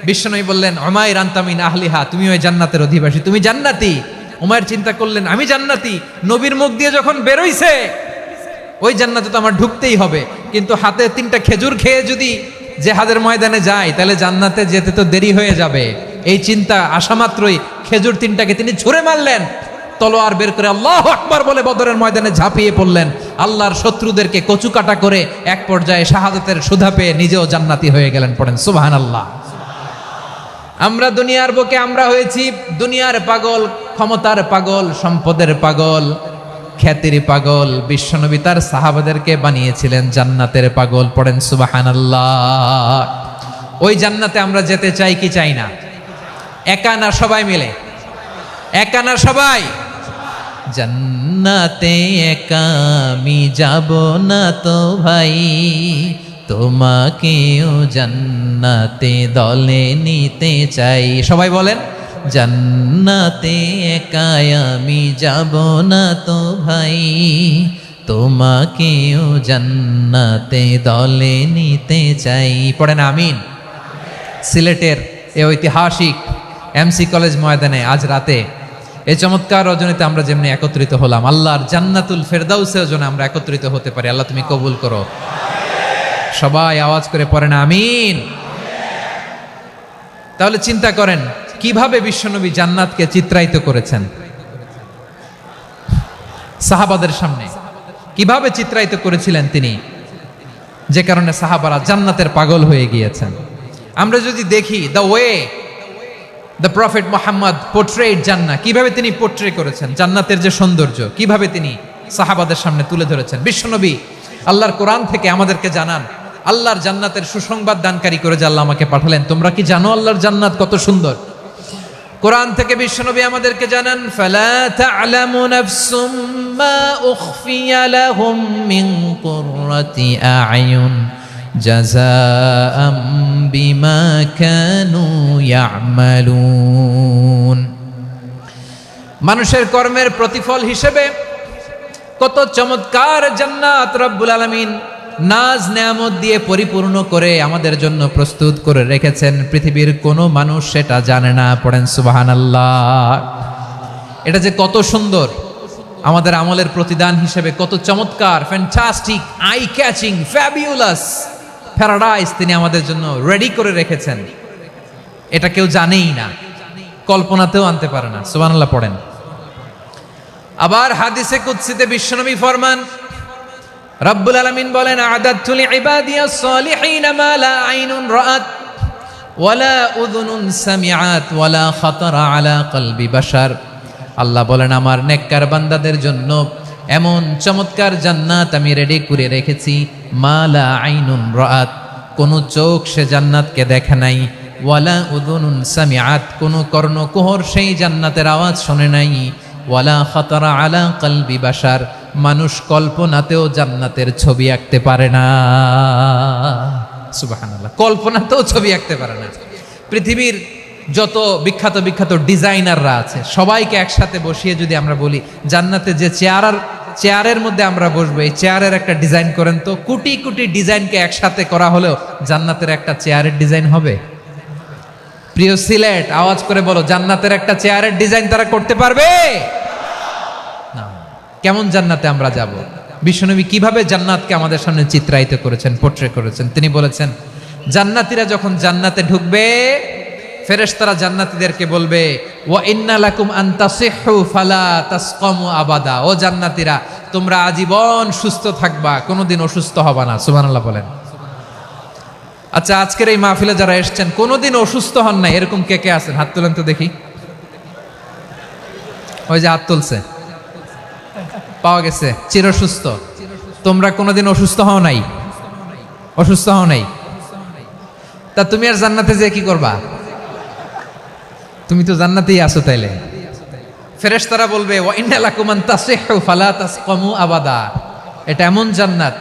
বিশ্বনবী বললেন, উমাইর আনতা মিন আহলিহা, তুমি ওই জান্নাতের অধিবাসী, তুমি জান্নাতি। উমাইর চিন্তা করলেন, আমি জান্নাতি, নবীর মুখ দিয়ে যখন বেরোইছে ওই জান্নাতে তো আমার ঢুকতেই হবে, কিন্তু হাতে 3টা খেজুর খেয়ে যদি জিহাদের ময়দানে যাই তাহলে জান্নাতে যেতে তো দেরি হয়ে যাবে। এই চিন্তা আসা মাত্রই খেজুর 3টাকে তিনি ছুঁড়ে মারলেন, তলোয়ার বের করে আল্লাহু আকবার বলে বদরের ময়দানে ঝাঁপিয়ে পড়লেন। আল্লাহর শত্রুদেরকে কচুকাটা করে এক পর্যায়ে শাহাদাতের সুধা পেয়ে নিজেও জান্নাতি হয়ে গেলেন। পড়েন সুবহানাল্লাহ। আমরা দুনিয়ার বুকে আমরা হয়েছি দুনিয়ার পাগল, ক্ষমতার পাগল, সম্পদের পাগল, খ্যাতির পাগল। বিশ্বনবী তার সাহাবাদেরকে বানিয়েছিলেন জান্নাতের পাগল। পড়েন সুবহানাল্লাহ। ওই জান্নাতে আমরা যেতে চাই কি চাই না? একা না সবাই মিলে? একা না সবাই? জান্নাতে একা আমি যাব না তো ভাই, তোমাকেও জান্নাতে দলে নিতে চাই। সবাই বলেন, জান্নাতে একা আমি যাব না তো ভাই, তোমাকেও জান্নাতে দলে নিতে চাই। পড়েন আমিন। সিলেটের এই ঐতিহাসিক এমসি কলেজ ময়দানে আজ রাতে এই চমৎকার রজনীতে আমরা যেমনি একত্রিত হলাম, আল্লাহর জান্নাতুল ফেরদাউসের জন্য আমরা একত্রিত হতে পারি। আল্লাহ তুমি কবুল করো। সবাই আওয়াজ করে পড়েন আমিন। তাহলে চিন্তা করেন কিভাবে বিশ্বনবী জান্নাতকে চিত্রায়িত করেছেন সাহাবাদের সামনে, কিভাবে চিত্রায়িত করেছিলেন তিনি, যে কারণে সাহাবারা জান্নাতের পাগল হয়ে গিয়েছেন। আমরা যদি দেখি the way the prophet Muhammad portrait জান্নাত, কিভাবে তিনি পোর্ট্রে করেছেন জান্নাতের যে সৌন্দর্য, কিভাবে তিনি সাহাবাদের সামনে তুলে ধরেছেন। বিশ্বনবী আল্লাহর কোরআন থেকে আমাদেরকে জানান, আল্লাহর জান্নাতের সুসংবাদ দানকারী করে যে আল্লাহ আমাকে পাঠালেন। তোমরা কি জানো আল্লাহর জান্নাত কত সুন্দর? কোরআন থেকে বিশ্বনবী আমাদেরকে জানান, ফালা তা'লামু নাফসুম মা উখফিয়া লাহুম মিন কুররাতি আ'য়ুন জাযাআম বিমা কানু ইয়া'মালুন। মানুষের কর্মের প্রতিফল হিসেবে কত চমৎকার জান্নাত রব্বুল আলামিন নাজ নেয়ামত দিয়ে পরিপূর্ণ করে আমাদের জন্য প্রস্তুত করে রেখেছেন। পৃথিবীর কোনো মানুষ সেটা জানে না। পড়েন সুবহানাল্লাহ। এটা যে কত সুন্দর, আমাদের আমলের প্রতিদান হিসেবে কত চমৎকার, fantastic, eye catching, fabulous paradise তিনি আমাদের জন্য রেডি করে রেখেছেন। এটা কেউ জানেই না, কল্পনাতেও আনতে পারে না। সুবহানাল্লাহ পড়েন। আবার হাদিসে কুদসিতে বিশ্বনবী ফরমান, রব্বুল আলামিন বলেন, আ'দাদতু লিইবাদিয়াস সালিহিন মা লা আইনুন রাআত ওয়ালা উযুনুন সামিআত ওয়ালা খাতারা আলা কলবি বাশার। আল্লাহ বলেন, আমার নেককার বান্দাদের জন্য এমন চমৎকার জান্নাত আমি রেডি করে রেখেছি, মা লা আইনুন রাআত, কোন চোখ সে জান্নাতকে দেখে নাই, ওয়ালা উযুনুন সামিআত, কোন কর্ণকুহর সেই জান্নাতের আওয়াজ শোনে নাই, ওয়ালা খাতারা আলা কলবি বাশার, মানুষ কল্পনাতেও জান্নাতের ছবি আঁকতে পারে না। সুবহানাল্লাহ, কল্পনাতেও ছবি আঁকতে পারে না। পৃথিবীর যত বিখ্যাত বিখ্যাত ডিজাইনাররা আছে সবাইকে একসাথে বসিয়ে যদি আমরা বলি জান্নাতে যে চেয়ারের মধ্যে আমরা বসবো, এই চেয়ারের একটা ডিজাইন করেন তো, কোটি কোটি ডিজাইনকে একসাথে করা হলেও জান্নাতের একটা চেয়ারের ডিজাইন হবে? প্রিয় সিলেট, আওয়াজ করে বলো, জান্নাতের একটা চেয়ারের ডিজাইন তারা করতে পারবে না। কেমন জান্নাতে আমরা যাব? বিশ্বনবী কিভাবে জান্নাতকে আমাদের সামনে চিত্রায়িত করেছেন, পোট্রে করেছেন? তিনি বলেছেন, জান্নাতীরা যখন জান্নাতে ঢুকবে, ফেরেশতারা জান্নাতীদেরকে বলবে, ওয়া ইন্না লাকুম আন তাসিহু ফালা তাসকামু আবাদা। ও জান্নাতীরা, তোমরা আজীবন সুস্থ থাকবা, কোনোদিন অসুস্থ হবা না। সুবহানাল্লাহ বলেন। আচ্ছা, আজকের এই মাহফিলে যারা এসেছেন কোনোদিন অসুস্থ হন নাই, এরকম কে কে আছেন? হাত তুলেন তো দেখি। ওই যে হাত তুলছে, পাওয়া গেছে, চিরসুস্থ। তোমরা কোনোদিন অসুস্থ হও নাই? অসুস্থ হও নাই? তা তুমি আর জান্নাতে যে কি করবা? তুমি তো জান্নাতেই আছো তাইলে। ফেরেশতারা বলবে, ওয়া ইন্না লাকুম আন তাসিহু ফালা তাসকামু আবাদা। এটা এমন জান্নাত,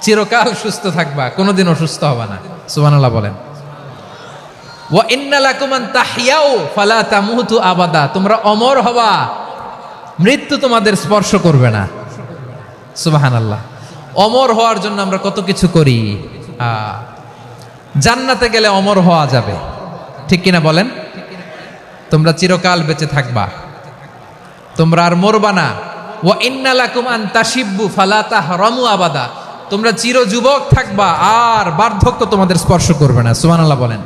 চিরকাল সুস্থ থাকবা, কোনোদিন অসুস্থ হবা না। সুবহানাল্লাহ বলেন। ওয়া ইন্না লাকুম আন তাহইয়াউ ফালা তামুতু আবাদা। তোমরা অমর হবা, মৃত্যু তোমাদের স্পর্শ করবে না। সুবহানাল্লাহ। অমর হওয়ার জন্য আমরা কত কিছু করি। জান্নাতে গেলে অমর হওয়া যাবে, ঠিক কিনা বলেন? তোমরা চিরকাল বেঁচে থাকবা, তোমরা আর মরবা না। ওয়া ইন্না লাকুম আন তাশিব্বু ফালা তাহরামু আবাদা। তোমরা চির যুবক থাকবা, আর বার্ধক্য তোমাদের স্পর্শ করবে না। সুবহানাল্লাহ বলেন।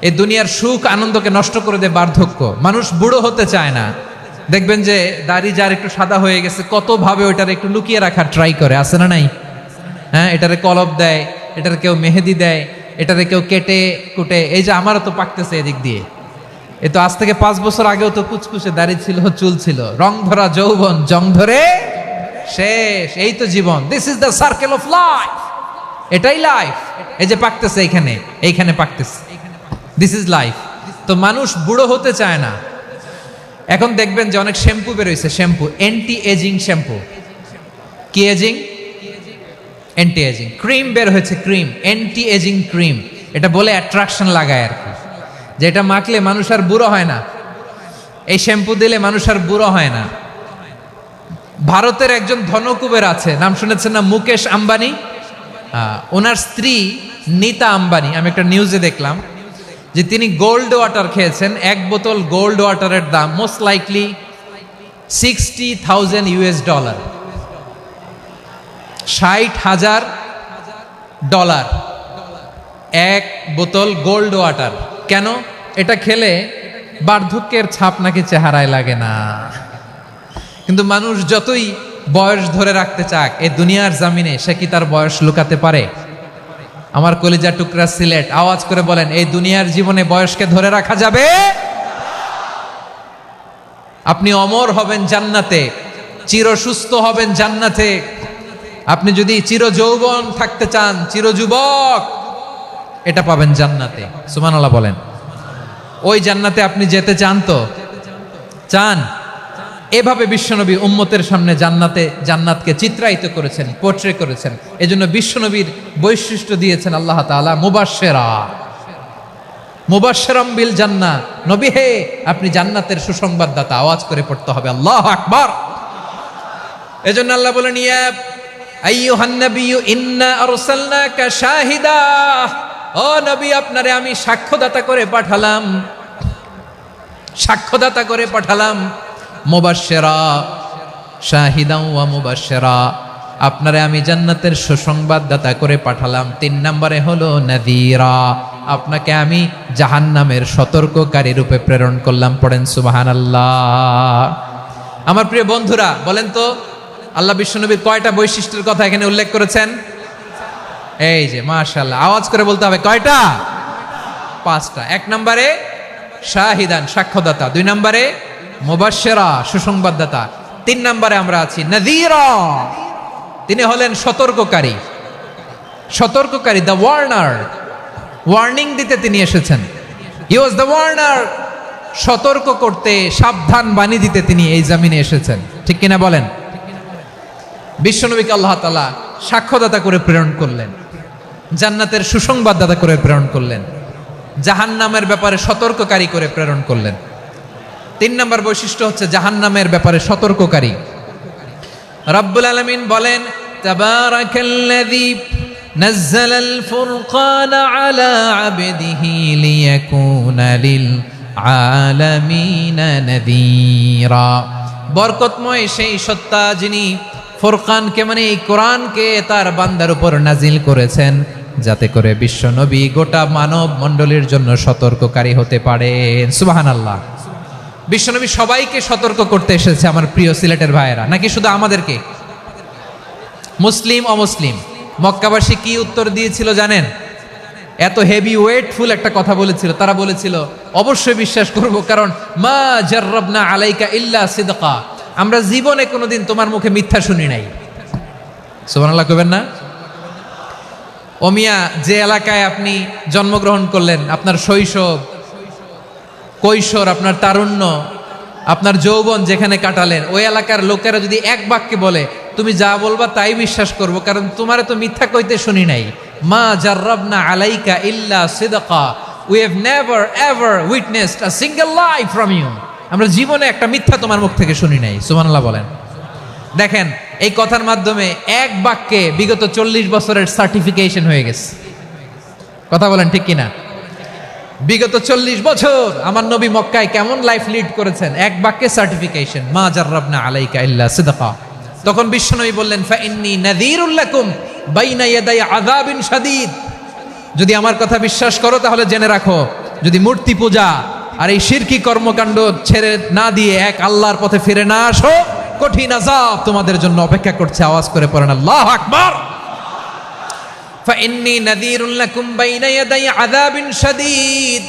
এই দুনিয়ার সুখ আনন্দকে নষ্ট করে দেয় বার্ধক্য। মানুষ বুড়ো হতে চায় না। দেখবেন যে দাড়ি যার একটু সাদা হয়ে গেছে, কত ভাবে ওইটার একটু লুকিয়ে রাখার ট্রাই করে, আছে না নাই? হ্যাঁ, এটারে কলব দেয়, এটার কেউ মেহেদি দেয়, এটারে কেউ কেটে কুটে। এই যে আমারও তো পাকতেছে এদিক দিয়ে। এ তো আজ থেকে 5 বছর আগেও তো কুচকুচে দাড়ি ছিল, চুল ছিল, রং ধরা যৌবন, জং ধরে শেষ। এই তো জীবন। This is the circle of life. এটাই লাইফ। এই যে পাকতেছে এইখানে পাকতেছে, দিস ইজ লাইফ। তো মানুষ বুড়ো হতে চায় না। এখন দেখবেন যে অনেক শ্যাম্পু বেরোইছে, শ্যাম্পু, অ্যান্টি এজিং শ্যাম্পু। কি এজিং? Anti ageing. ক্রিম বের হয়েছে, ক্রিম, অ্যান্টি এজিং ক্রিম। এটা বলে অ্যাট্রাকশন লাগায় আর কি, যে এটা মাখলে মানুষ আর বুড়ো হয় না, এই শ্যাম্পু দিলে মানুষ আর বুড়ো হয় না। ভারতের একজন ধনকুবের আছে, নাম শুনেছেন না? মুকেশ আম্বানি। ওনার স্ত্রী নীতা আম্বানি, আমি একটা নিউজে দেখলাম যে তিনি গোল্ড ওয়াটার খেয়েছেন। 1 বোতল গোল্ড ওয়াটারের দাম মোস্ট লাইকলি $60,000 $60,000 1 বোতল গোল্ড ওয়াটার। কেন? এটা খেলে বার্ধক্যের ছাপ নাকি চেহারায় লাগে না। কিন্তু মানুষ যতই বয়স ধরে রাখতে চাক, এই দুনিয়ার জামিনে সে কি তার বয়স লুকাতে পারে? আমার কলিজা টুকরা সিলেট, আওয়াজ করে বলেন, এই দুনিয়ার জীবনে বয়সকে ধরে রাখা যাবে? আপনি অমর হবেন জান্নাতে, চির সুস্থ হবেন জান্নাতে। আপনি যদি চির যৌবন থাকতে চান, চির যুবক, এটা পাবেন জান্নাতে। সুবহানাল্লাহ বলেন। ওই জান্নাতে আপনি যেতে চান তো? চান? এভাবে বিশ্বনবী উম্মতের সামনে জান্নাতকে চিত্রায়িত করেছেন, পোট্রে করেছেন। এজন্য বিশ্বনবীর বৈশিষ্ট্য দিয়েছেন আল্লাহ তাআলা মুবাশশিরাম বিল জান্নাহ। নবী হে, আপনি জান্নাতের সুসংবাদদাতা। আওয়াজ করে পড়তে হবে আল্লাহু আকবার। এজন্য আল্লাহ বলেন, ইয়া আইয়ুহান নাবিয়্যু ইন্না আরসালনাকা শাহিদা। ও নবী, আপনারে আমি সাক্ষ্যদাতা করে পাঠালাম, সাক্ষ্যদাতা করে পাঠালাম। মুবাশশিরা, শাহিদাও ওয়া মুবাশশিরা, আপনারে আমি জান্নাতের সুসংবাদদাতা করে পাঠালাম। 3 নম্বরে হলো নাযীরা, আপনাকে আমি জাহান্নামের সতর্ককারী রূপে প্রেরণ করলাম। পড়েন সুবহানাল্লাহ। আমার প্রিয় বন্ধুরা, বলেন তো আল্লাহ বিশ্বনবীর কয়টা বৈশিষ্ট্যের কথা এখানে উল্লেখ করেছেন? এই যে মাশাআল্লাহ, আওয়াজ করে বলতে হবে, কয়টা? 5টা। 1 নম্বরে শাহিদান, সাক্ষ্যদাতা। 2 নম্বরে মুবাশশিরা, সুসংবাদদাতা। 3 নম্বরে আমরা আছি নাযীরা, তিনি হলেন সতর্ককারী। সতর্ককারী, দ্য ওয়ার্নার, ওয়ার্নিং দিতে তিনি এসেছেন। হি ওয়াজ দ্য ওয়ার্নার, সতর্ক করতে, সাবধান বাণী দিতে তিনি এই জমিনে এসেছেন। ঠিক কিনা বলেন? বিশ্বনবীকে আল্লাহ তাআলা সাক্ষ্যদাতা করে প্রেরণ করলেন, জান্নাতের সুসংবাদদাতা করে প্রেরণ করলেন। জাহান্নামের ব্যাপারে সতর্ককারী করে প্রেরণ করলেন। 3 নম্বর বৈশিষ্ট্য হচ্ছে জাহান্নামের ব্যাপারে সতর্ককারী। রব্বুল আলামিন বলেন, তাবারাকাল্লাযী নাযালাল ফুরকানা আলা আবদিহি লিয়াকুনা লিল আলামিনা নাযীরা। বরকতময় সেই সত্তা যিনি ফুরকানকে মানে এই কোরআনকে তার বান্দার উপর নাজিল করেছেন, যাতে করে বিশ্ব নবী গোটা মানব মণ্ডলীর জন্য সতর্ককারী হতে পারেন। সুবহানাল্লাহ। বিশ্বনবী সবাইকে সতর্ক করতে এসেছে আমার প্রিয় সিলেটের ভাইয়েরা, নাকি শুধু আমাদেরকে? মুসলিম অমুসলিম মক্কাবাসী কি উত্তর দিয়েছিল জানেন? এত হেভি ওয়েটফুল একটা কথা বলেছিল। তারা বলেছিল অবশ্যই বিশ্বাস করব, কারণ মা জাররাবনা আলাইকা ইল্লা সিদকা, আমরা জীবনে কোনোদিন তোমার মুখে মিথ্যা শুনি নাই। সুবহানাল্লাহ কইবেন না? ও মিয়া, যে এলাকায় আপনি জন্মগ্রহণ করলেন, আপনার শৈশব কৈশোর, আপনার তারুণ্য, আপনার যৌবন যেখানে কাটালেন, ওই এলাকার লোকেরা যদি এক বাক্যে বলে তুমি যা বলবা তাই বিশ্বাস করব, কারণ তোমারে তো মিথ্যা কইতে শুনি নাই। মা জাররাবনা আলাইকা ইল্লা সিদকা, we have never ever witnessed a single lie from you, আমরা জীবনে একটা মিথ্যা তোমার মুখ থেকে শুনি নাই। সুবহানাল্লাহ বলেন। দেখেন, এই কথার মাধ্যমে এক বাক্যে বিগত 40 বছরের সার্টিফিকেশন হয়ে গেছে। কথা বলেন ঠিক কিনা? বিগত 40 বছর আমার নবী মক্কায় কেমন লাইফ লিড করেছেন, এক বাক্যে সার্টিফিকেশন, মা জাররাবনা আলাইকা ইল্লা সিদকা। তখন বিশ্বনবী বললেন, ফাইন্নী নাযীরুল লাকুম বাইনা ইয়াদাই আযাবিন শাদীদ, যদি আমার কথা বিশ্বাস করো তাহলে জেনে রাখো, যদি মূর্তি পূজা আর এই শিরকি কর্মকাণ্ড ছেড়ে না দিয়ে এক আল্লাহর পথে ফিরে না আসো, কঠিন আযাব তোমাদের জন্য অপেক্ষা করছে। আওয়াজ করে পড়েন আল্লাহু আকবার। ফাইন্নী নাযীরুল লাকুম বাইনা ইয়াদাই আযাবিন শাদীদ,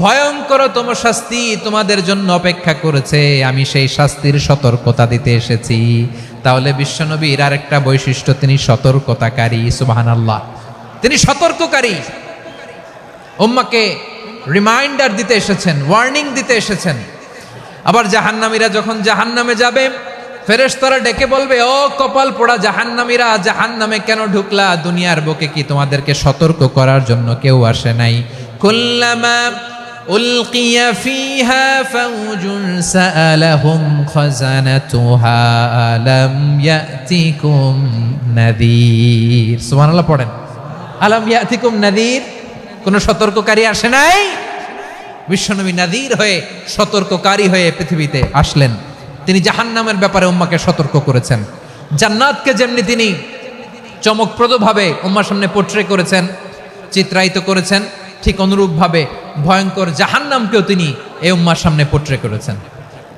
ভয়ঙ্করতম শাস্তি তোমাদের জন্য অপেক্ষা করেছে, আমি সেই শাস্তির সতর্কতা দিতে এসেছি। তাহলে বিশ্বনবীর আরেকটা বৈশিষ্ট্য, তিনি সতর্কতাকারী। সুবহানাল্লাহ, তিনি সতর্ককারী। উম্মাহকে রিমাইন্ডার দিতে এসেছেন, ওয়ার্নিং দিতে এসেছেন। আবার জাহান্নামীরা যখন জাহান্নামে যাবে, ফেরেশতারা ডেকে বলবে, ও কপাল পোড়া জাহান্নামীরা, জাহান্নামে কেন ঢুকলা? দুনিয়ার বুকে কি তোমাদেরকে সতর্ক করার জন্য কেউ আসে নাই? কুল্লামা উলকিয়া ফিহা ফাউজুন সাআলাহুম খাযানাতুহা আলাম ইয়াতিকুম নাযীর। সুবহানাল্লাহ পড়েন, আলাম ইয়াতিকুম নাযীর, কোন সতর্ককারী আসে নাই? বিশ্বনবী নাযীর হয়ে, সতর্ককারী হয়ে পৃথিবীতে আসলেন। তিনি জাহান্নামের ব্যাপারে উম্মাকে সতর্ক করেছেন। জান্নাতকে যেমনি তিনি চমকপ্রদভাবে উম্মার সামনে পোট্রে করেছেন, চিত্রায়িত করেছেন, ঠিক অনুরূপভাবে ভয়ঙ্কর জাহান্নামকেও তিনি এই উম্মার সামনে পোট্রে করেছেন।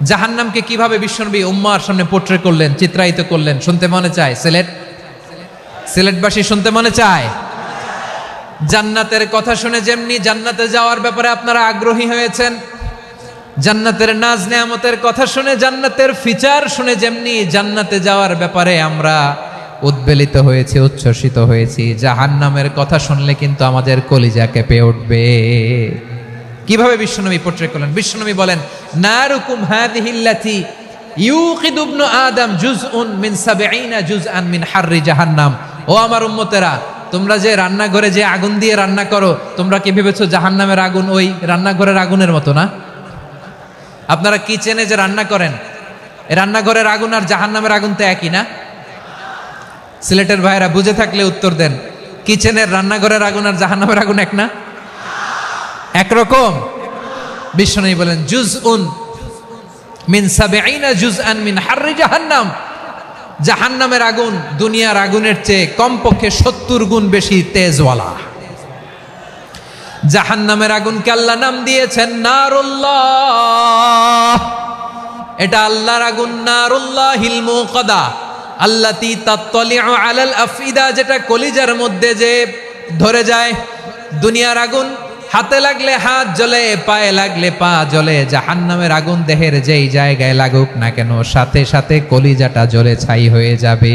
জাহান্নামকে কিভাবে বিশ্বনবী উম্মার সামনে পোট্রে করলেন, চিত্রায়িত করলেন, শুনতে মনে চায়? সিলেটবাসী শুনতে মনে চায়? জান্নাতের কথা শুনে যেমনি জান্নাতে যাওয়ার ব্যাপারে আপনারা আগ্রহী হয়েছেন, জান্নাতের নাজ নেয়ামতের কথা শুনে, জান্নাতের ফিচার শুনে যেমনি জান্নাতে যাওয়ার ব্যাপারে আমরা উদ্বেলিত হয়েছি, উচ্ছ্বসিত হয়েছি, জাহান্নামের কথা শুনলে কিন্তু আমাদের কলিজা কেঁপে উঠবে। কিভাবে বিশ্বনবী পোট্রে করলেন? বিশ্বনবী বলেন, নারুকুম হাযিহিল্লাতী ইউকিদু ইবনু আদম জুজউন মিন ৭০ জুজআন মিন হাররি জাহান্নাম। ও আমার উম্মতেরা, তোমরা যে রান্নাঘরে যে আগুন দিয়ে রান্না করো, তোমরা কি ভেবেছো জাহান্নামের আগুন ওই রান্নাঘরের আগুনের মতো না? আপনারা কিচেনে যে রান্না করেন, রান্নাঘরের আগুন আর জাহান্নামের আগুন তো একই না? সিলেটের ভাইরা বুঝে থাকলে উত্তর দেন, কিচেনের রান্নাঘরের আগুন আর জাহান্নামের আগুন এক না? একরকম। বিশ্বনবী বলেন, জুজউন মিন ৭০ জুজআন মিন হাররি জাহান্নাম, জাহান্নামের আগুন দুনিয়ার আগুনের চেয়ে কমপক্ষে ৭০ গুণ বেশি তেজওয়ালা। জাহান্নামের আগুনকে আল্লাহ নাম দিয়েছেন নারুল্লাহ। এটা আল্লাহর আগুন, নারুল্লাহিল মুকাদা আল্লাতী তাত্তালিউ আলাল আফইদা, যেটা কলিজার মধ্যে যে ধরে যায়। দুনিয়ার আগুন হাতে লাগলে হাত জ্বলে, পায়ে লাগলে পা জ্বলে, জাহান্নামের আগুন দেহের যেই জায়গায় লাগুক না কেন, সাথে সাথে কলিজাটা জ্বলে ছাই হয়ে যাবে।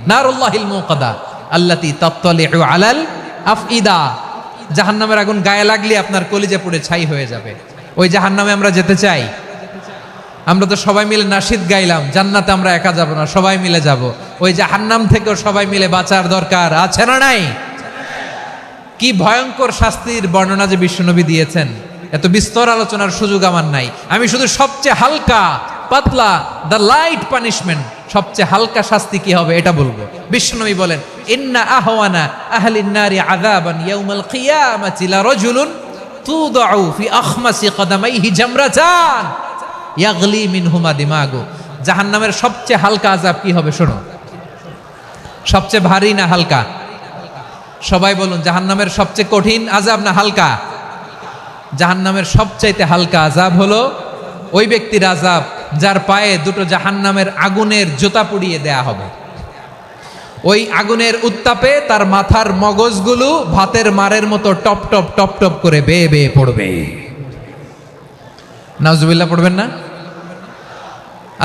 নারুল্লাহিল মুকাদা আল্লাতী তাত্তালিউ আলাল আফইদা, জাহান্নামের আগুন গায়ে লাগলে আপনার কলিজা পুড়ে ছাই হয়ে যাবে। ওই জাহান্নামে আমরা যেতে চাই? আমরা তো সবাই মিলে নাশিদ গাইলাম, জান্নাতে আমরা একা যাব না, সবাই মিলে যাব। ওই জাহান্নাম থেকেও সবাই মিলে বাঁচার দরকার আছে না নাই? কি ভয়ঙ্কর শাস্তির বর্ণনা যে বিশ্বনবী দিয়েছেন, এত বিস্তর আলোচনার সুযোগ আমার নাই। আমি শুধু সবচেয়ে হালকা পাতলা, দ্য লাইট পানিশমেন্ট, সবচেয়ে হালকা শাস্তি কি হবে এটা বলবো। বিশ্বনবী বলেন, ইন্না আহওয়ানা আহলিন নারি আযাবান ইয়াউমাল কিয়ামাতি লারাজুলুন তুদাউ ফি আখমাসি কদামাইহি জামরাতান ইয়াগলি মিনহুমা দিমাগু। জাহান্নামের সবচেয়ে হালকা আযাব কি হবে শোনো। সবচেয়ে ভারী না হালকা? সবাই বলুন, জাহান্নামের সবচেয়ে কঠিন আযাব না হালকা? জাহান্নামের সবচাইতে হালকা আযাব হলো ওই ব্যক্তির আযাব যার পায়ে দুটো জাহান্নামের আগুনের জুতা পুড়িয়ে দেয়া হবে। ওই আগুনের উত্তাপে তার মাথার মগজগুলো ভাতের মারের মতো টপ টপ টপ টপ করে বেয়ে বেয়ে পড়বে। নাউজুবিল্লাহ পড়বেন না?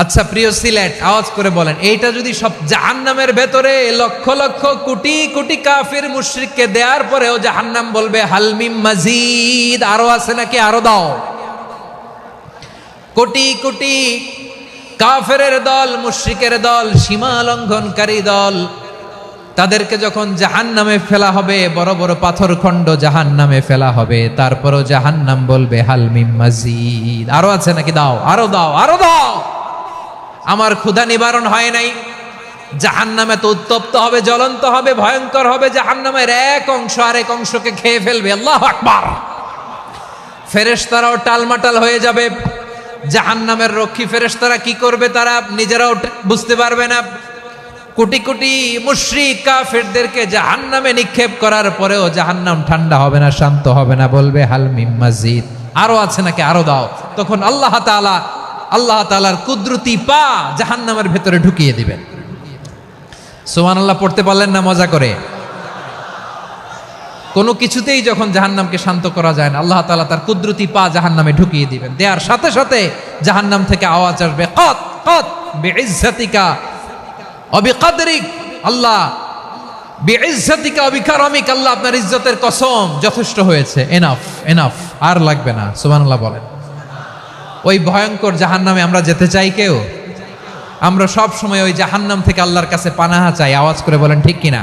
আচ্ছা প্রিয় সিলেট, আওয়াজ করে বলেন, এইটা যদি সব জাহান্নামের ভেতরে লক্ষ লক্ষ কোটি কোটি কাফির মুশরিককে দেওয়ার পরেও জাহান্নাম বলবে হালমিম মাজিদ, আরো আছে নাকি, আরো দাও। কোটি কোটি কাফেরের দল, মুশরিকের দল, সীমা লঙ্ঘনকারী দল, তাদেরকে যখন জাহান্নামে ফেলা হবে, বড় বড় পাথর খণ্ড জাহান্নামে ফেলা হবে, তারপরও জাহান্নাম বলবে হালমিম মাজিদ, আরো আছে নাকি, দাও, আরো দাও, আরো দাও। আমার ক্ষুধা নিবারণ হয় নাই। জাহান্নামে তো উত্তপ্ত হবে, জ্বলন্ত হবে, ভয়ঙ্কর হবে। জাহান্নামের এক অংশ আরেক অংশকে খেয়ে ফেলবে। আল্লাহু আকবার। ফেরেশতারাও টালমাটাল হয়ে যাবে। জাহান্নামের রক্ষী ফেরেশতারা কি করবে তারা নিজেরাও বুঝতে পারবে না। কোটি কোটি মুশরিক কাফেরদেরকে জাহান্নামে নিক্ষেপ করার পরেও জাহান্নাম ঠান্ডা হবে না, শান্ত হবে না, বলবে হালমিম মাজিদ, আরো আছে নাকি, আরো দাও। তখন আল্লাহ তাআলার কুদরতি পা জাহান্নামের ভেতরে ঢুকিয়ে দিবেন। সুবহানাল্লাহ পড়তে পারলেন না মজা করে? কোনো কিছুতেই যখন জাহান্নামকে শান্ত করা যায় না, আল্লাহ তাআলা তার কুদরতি পা জাহান্নামে ঢুকিয়ে দিবেন। দেওয়ার সাথে সাথে জাহান্নাম থেকে আওয়াজ আসবে, কত কত বিইজ্জাতিকা ওয়া বিকদরিক, আল্লাহ বিইজ্জাতিকা ওয়া বিকারামিক, আল্লাহ আপনার ইজ্জতের কসম, যথেষ্ট হয়েছে, এনাফ এনাফ, আর লাগবে না। সুবহানাল্লাহ বলেন। ওই ভয়ঙ্কর জাহান্নামে আমরা যেতে চাই কেউ? আমরা সব সময় ওই জাহান্নাম থেকে আল্লাহর কাছে পানাহা চাই। আওয়াজ করে বলেন ঠিক কিনা?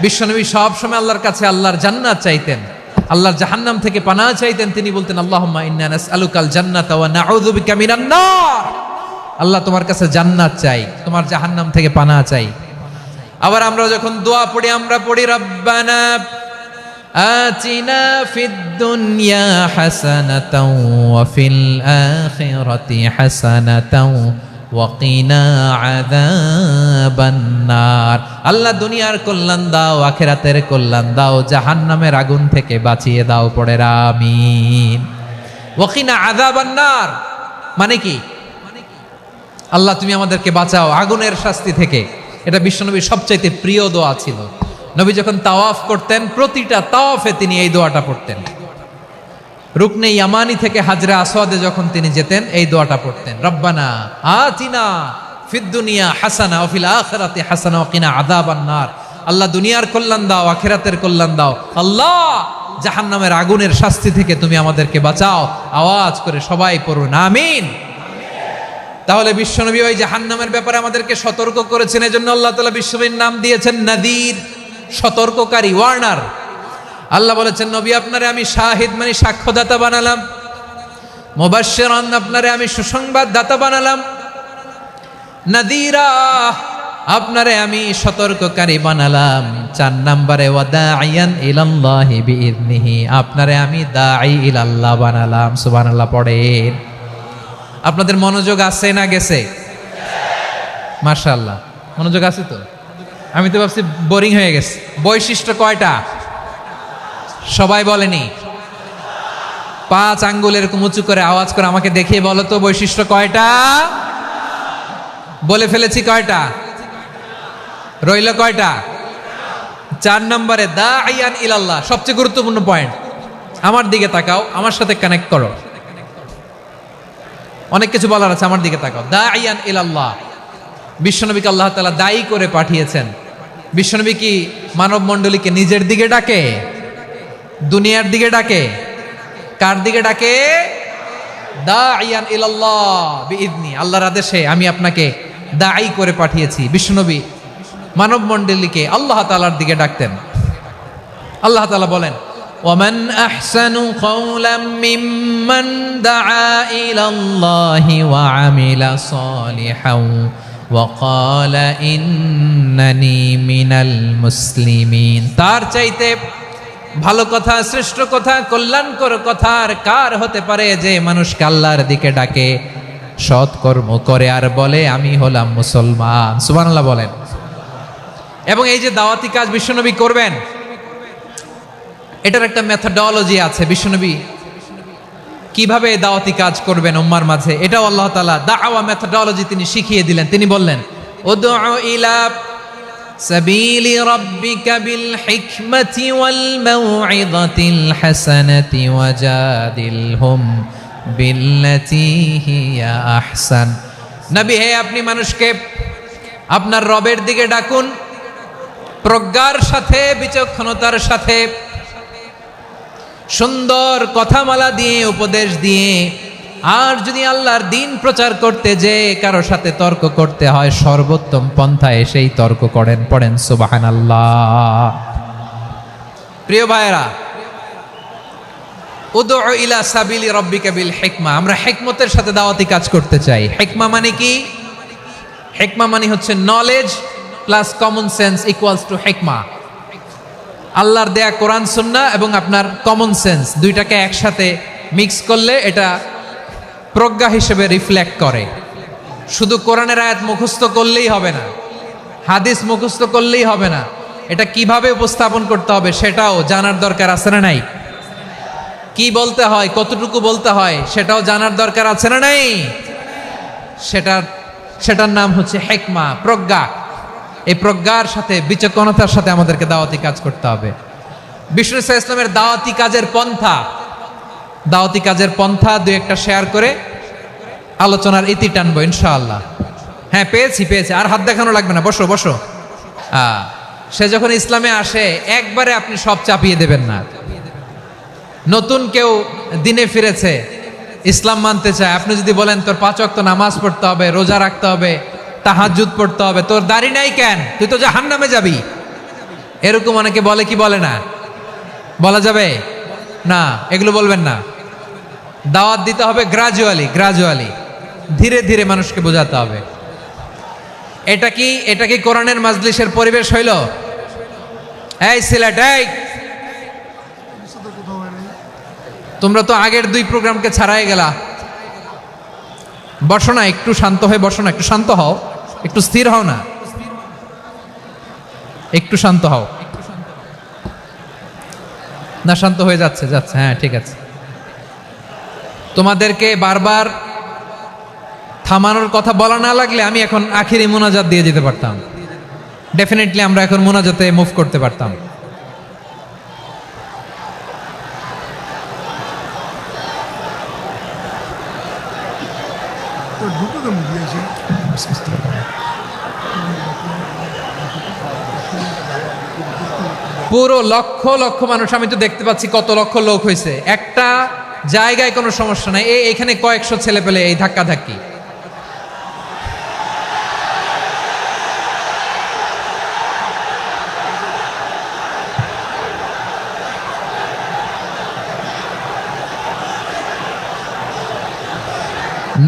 বিশ্বনবী সব সময় আল্লাহর কাছে আল্লাহর জান্নাত চাইতেন, আল্লাহর জাহান্নাম থেকে পানাহা চাইতেন। তিনি বলতেন, আল্লাহুম্মা ইন্না নাসআলুকাল জান্নাতা ওয়া নাউযু বিকা মিনান নার। আল্লাহ তোমার কাছে জান্নাত চাই, তোমার জাহান্নাম থেকে পানাহা চাই। আবার আমরা যখন দোয়া পড়ি, আমরা পড়ি রব্বানা আতিনা ফিদ দুনিয়া হাসানাতাও ওয়া ফিল আখিরাতি হাসানাতাও ওয়া কিনা আযাবান নার। আল্লাহ দুনিয়ার কল্যাণ দাও, আখিরাতের কল্যাণ দাও, জাহান্নামের আগুন থেকে বাঁচিয়ে দাও, পড়ে আমিন। ওয়া কিনা আযাবান নার মানে কি? আল্লাহ তুমি আমাদেরকে বাঁচাও আগুনের শাস্তি থেকে। এটা বিশ্বনবীর সবচাইতে প্রিয় দোয়া ছিল। নবী যখন তাওয়াফ করতেন, প্রতিটা তাওয়াফে তিনি এই দোয়াটা পড়তেন। রুকনে ইয়ামানি থেকে হাজরে আসওয়াদে যখন তিনি যেতেন, এই দোয়াটা পড়তেন, রব্বানা আতিনা ফিদ দুনিয়া হাসানা ওয়া ফিল আখিরাতি হাসানা ওয়া কিনা আযাবান নার। আল্লাহ দুনিয়ার কল্যাণ দাও, আখিরাতের কল্যাণ দাও। আল্লাহ জাহান্নামের আগুনের শাস্তি থেকে তুমি আমাদেরকে বাঁচাও। আওয়াজ করে সবাই পড়ুন আমিন। তাহলে বিশ্বনবী ওই জাহান্নামের ব্যাপারে আমাদেরকে সতর্ক করেছেন। এজন্য আল্লাহ তাআলা বিশ্বনবীর নাম দিয়েছেন নাদির, সতর্ককারী, ওয়ার্নার। আল্লাহ বলেছেন, নবী আপনারে আমি শাহিদ মানে সাক্ষ্যদাতা বানালাম, মুবাশশিরান আপনারে আমি সুসংবাদ দাতা বানালাম, নাদিরা আপনারে আমি সতর্ককারী বানালাম। 4 নম্বরে ওয়া দাঈয়ান ইলাল্লাহি বিইذনিহি, আপনারে আমি দাঈ ইলাল্লাহ বানালাম। সুবহানাল্লাহ পড়েন। আপনাদের মনোযোগ আছে না গেছে? মাশাআল্লাহ মনোযোগ আছে তো। আমি তো ভাবছি বোরিং হয়ে গেছে। বৈশিষ্ট্য কয়টা সবাই বলেনি? 5 আঙ্গুল এরকম উঁচু করে আওয়াজ করে আমাকে দেখিয়ে বলো তো বৈশিষ্ট্য কয়টা? বলে ফেলেছি কয়টা? রইল কয়টা? 4 নম্বরে দাঈয়ান ইলাল্লাহ, সবচেয়ে গুরুত্বপূর্ণ পয়েন্ট। আমার দিকে তাকাও, আমার সাথে কানেক্ট করো। অনেক কিছু বলার আছে, আমার দিকে তাকাও। দাঈয়ান ইলাল্লাহ, বিশ্বনবীকে আল্লাহ তাআলা দায়ী করে পাঠিয়েছেন। বিশ্বনবী কি মানব মণ্ডলীকে নিজের দিকে ডাকে? দুনিয়ার দিকে ডাকে? কার দিকে ডাকে? দাঈয়ান ইলাল্লাহ বিইذনি, আল্লাহর আদেশে আমি আপনাকে দায়ী করে পাঠিয়েছি। বিশ্বনবী মানব মণ্ডলীকে আল্লাহ তাআলার দিকে ডাকতেন। আল্লাহ তাআলা বলেন, ওয়ামান আহসানু কাওলাম মিম্মান দাআ ইলাল্লাহি ওয়া আমিলা সালিহান ওয়া ক্বালা ইন্নানি মিনাল মুসলিমিন। তার চাইতে ভালো কথা, শ্রেষ্ঠ কথা, কল্যাণকর কথা আর কার হতে পারে যে মানুষকে আল্লাহর দিকে ডাকে, সৎকর্ম করে আর বলে আমি হলাম মুসলমান। সুবহানাল্লাহ বলেন। এবং এই যে দাওয়াতি কাজ বিশ্বনবী করবেন, এটার একটা মেথডোলজি আছে। বিশ্বনবী কিভাবে দাওয়াতি কাজ করবেন উম্মার মাঝে, এটাও আল্লাহ তাআলা দাওয়া মেথডোলজি তিনি শিখিয়ে দিলেন। তিনি বললেন, উদউ ইলা সাবিলি রাব্বিকা বিল হিকমাতি ওয়াল মাউইযাতিল হাসানাতি ওয়াজাদিলহুম বিল্লাতি হিয়া আহসান। নবী হে, আপনি মানুষকে আপনার রবের দিকে ডাকুন প্রজ্ঞার সাথে, বিচক্ষণতার সাথে, সুন্দর কথামালা দিয়ে, উপদেশ দিয়ে। আর যদি আল্লাহর দ্বীন প্রচার করতে যে কারো সাথে তর্ক করতে হয়, সর্বোত্তম পন্থায় সেই তর্ক করেন। পড়েন সুবহানাল্লাহ। প্রিয় ভাইয়েরা, উদউ ইলা সাবিলি রাব্বিকা বিল হিকমা, আমরা হিকমতের সাথে দাওয়াতি কাজ করতে চাই। হিকমা মানে কি? হিকমা মানে হচ্ছে knowledge plus common sense equals to হিকমা। আল্লাহর দেয়া কোরআন সুন্নাহ এবং আপনার কমন সেন্স দুইটাকে একসাথে মিক্স করলে এটা প্রজ্ঞা হিসেবে রিফ্লেক্ট করে। শুধু কোরআনের আয়াত মুখস্থ করলেই হবে না, হাদিস মুখস্থ করলেই হবে না, এটা কিভাবে উপস্থাপন করতে হবে সেটাও জানার দরকার আছে না নাই? কি বলতে হয়, কতটুকু বলতে হয় সেটাও জানার দরকার আছে না নাই? সেটার নাম হচ্ছে হিকমা, প্রজ্ঞা। এই প্রজ্ঞার সাথে, বিচক্ষণতার সাথে আমাদেরকে দাওয়াতি কাজ করতে হবে। বিষ্ণু ইসলামের দাওয়াতি কাজের পন্থা দুই একটা শেয়ার করে আলোচনার ইতি টানবো ইনশাআল্লাহ। হ্যাঁ, পেয়েছি। আর হাত দেখানো লাগবে না, বসো বসো। সে যখন ইসলামে আসে একবারে আপনি সব চাপিয়ে দেবেন না। নতুন কেউ দিনে ফিরেছে, ইসলাম মানতে চায়, আপনি যদি বলেন তোর 5 ওয়াক্ত নামাজ পড়তে হবে, রোজা রাখতে হবে, তাহাজ্জুদ পড়তে হবে, তোর দাড়ি নাই কেন, তুই তো জাহান্নামে যাবি, এরকম অনেকে বলে কি বলে না? বলা যাবে না, এগুলো বলবেন না। দাওয়াত দিতে হবে গ্রাজুয়ালি, ধীরে ধীরে মানুষকে বোঝাতে হবে। এটা কি কোরআনের মাজলিসের পরিবেশ হইল? এই সিলেট, এই তোমরা তো আগের 2 প্রোগ্রামকে ছাড়াই গেলা। বসো না, একটু শান্ত হয়ে বসো না, একটু শান্ত হও, একটু স্থির হও না, একটু শান্ত হও না। শান্ত হয়ে যাচ্ছে। হ্যাঁ, ঠিক আছে। তোমাদেরকে বারবার থামানোর কথা বলা না লাগলে আমি এখন আখিরি মুনাজাত দিয়ে যেতে পারতাম। ডেফিনেটলি আমরা এখন মুনাজাতে মুভ করতে পারতাম। পুরো লক্ষ লক্ষ মানুষ, আমি তো দেখতে পাচ্ছি কত লক্ষ লোক হয়েছে একটা জায়গায়, কোনো সমস্যা নাই। এখানে কয়েকশো ছেলে পেলে এই ধাক্কা ধাক্কি।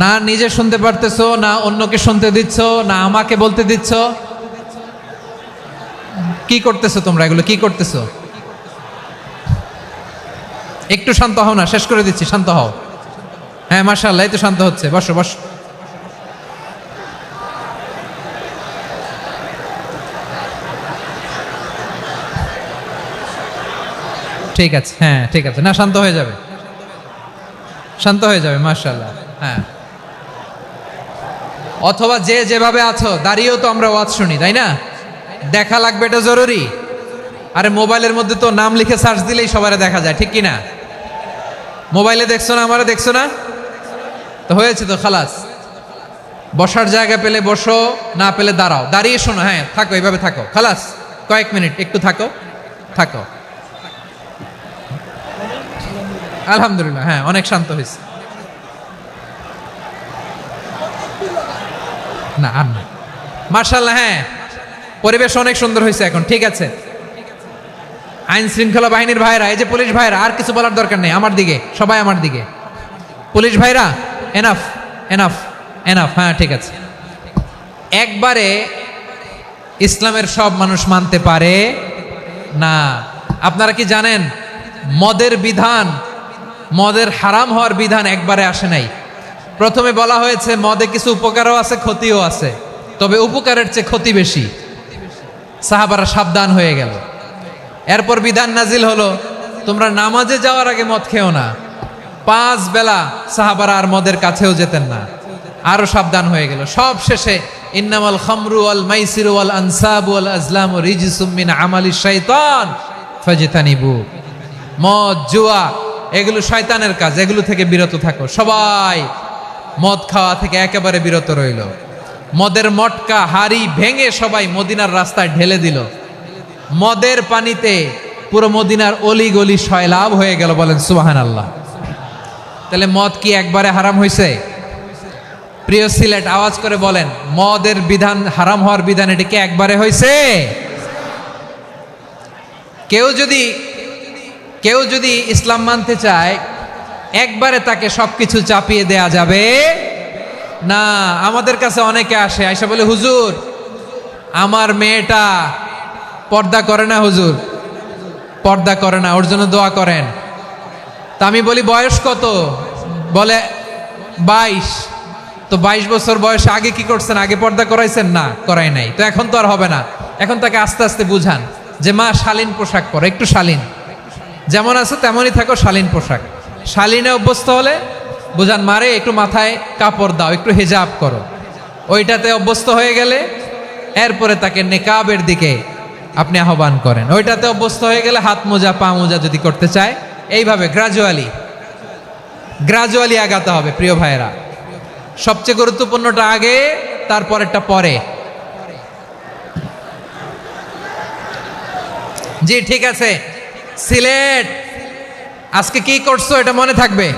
না নিজে শুনতে পারতেছো, না অন্যকে শুনতে দিচ্ছ, না আমাকে বলতে দিচ্ছ। কি করতেছো তোমরা? এগুলো কি করতেছো? একটু শান্ত হও না, শেষ করে দিচ্ছি, শান্ত হও। হ্যাঁ, মাশাআল্লাহ, এই তো শান্ত হচ্ছে। বসো বসো। ঠিক আছে, হ্যাঁ ঠিক আছে। না, শান্ত হয়ে যাবে, শান্ত হয়ে যাবে, মাশাআল্লাহ। হ্যাঁ, অথবা যে যেভাবে আছো দাঁড়িয়েও তো আমরা ওয়াজ শুনি, তাই না? দেখা লাগবে, এটা জরুরি। আরে মোবাইলের মধ্যে তো নাম লিখে সার্চ দিলেই সবারে দেখা যায়, ঠিক কি না? মোবাইলে দেখছো না, আমারে দেখছো না, তো হয়েছে তো, খালাস। বসার জায়গা পেলে বসো, না পেলে দাঁড়াও, দাঁড়িয়ে শোনো। হ্যাঁ, থাকো, এইভাবে থাকো, খালাস। কয়েক মিনিট একটু থাকো। আলহামদুলিল্লাহ, হ্যাঁ, অনেক শান্ত হয়েছে। না আর না, মাশাআল্লাহ। হ্যাঁ, পরিবেশ অনেক সুন্দর হয়েছে এখন, ঠিক আছে। আইন শৃঙ্খলা বাহিনীর ভাইরা, এই যে পুলিশ ভাইরা, আর কিছু বলার দরকার নেই, আমার দিকে, সবাই আমার দিকে। পুলিশ ভাইরা, এনাফ এনাফ এনাফ, হ্যাঁ ঠিক আছে। একবারে ইসলামের সব মানুষ মানতে পারে না। আপনারা কি জানেন মদের বিধান, মদের হারাম হওয়ার বিধান একবারে আসে নাই। প্রথমে বলা হয়েছে মদে কিছু উপকারও আছে, ক্ষতিও আছে, তবে উপকারের চেয়ে ক্ষতি বেশি। সাহাবারা সাবধান হয়ে গেল। এরপর বিধান নাজিল হলো, তোমরা নামাজে যাওয়ার আগে মদ খেও না। 5 বেলা সাহাবারা আর মদের কাছেও যেতেন না, আরো সাবধান হয়ে গেল। সব শেষে ইন্নামাল খামরু ওয়াল মাইসিরু ওয়াল আনসাবু ওয়াল আজলামু রিজসুম মিন আমালিশ শাইতান ফাজতানিবু। মদ, জুয়া এগুলো শয়তানের কাজ, এগুলো থেকে বিরত থাকো। সবাই মদ খাওয়া থেকে একেবারে বিরত রইল। মদের মটকা হাড়ি ভেঙে সবাই মদিনার রাস্তায় ঢেলে দিল। মদের পানিতে পুরো মদিনার অলি গলি সয়লাভ হয়ে গেল। বলেন সুবহানাল্লাহ। তাহলে মদ কি একবারে হারাম হয়েছে? প্রিয় সিলেট, আওয়াজ করে বলেন, মদের বিধান, হারাম হওয়ার বিধান এটা কি একবারে হয়েছে? কেউ যদি ইসলাম মানতে চায় একবারে তাকে সবকিছু চাপিয়ে দেয়া যাবে না। আমাদের কাছে অনেকে আসে, আয়সা বলে, হুজুর আমার মেয়েটা পর্দা করে না, হুজুর পর্দা করে না, ওর জন্য দোয়া করেন। তা আমি বলি বয়স কত? বলে 22। তো 22 বছর বয়সে আগে কি করছেন? আগে পর্দা করাইছেন? না, করাই নাই। তো এখন তো আর হবে না। এখন তাকে আস্তে আস্তে বুঝান যে মা শালীন পোশাক পরো, একটু শালীন, যেমন আছে তেমনই থাকো, শালীন পোশাক। শালীনে অভ্যস্ত হলে বুঝান, মারে একটু মাথায় কাপড় দাও, একটু হেজাব করো। ওইটাতে অভ্যস্ত হয়ে গেলে এরপরে তাকে নেকাবের দিকে আপনি আহ্বান করেন। ওইটাতে অভ্যস্ত হয়ে গেলে হাত মোজা, পা মোজা যদি করতে চায়, এইভাবে গ্রাজুয়ালি আগাতে হবে। প্রিয় ভাইয়েরা, সবচেয়ে গুরুত্বপূর্ণটা আগে, তারপরেরটা পরে। জি ঠিক আছে। সিলেট আজকে কি করছো এটা মনে থাকবে।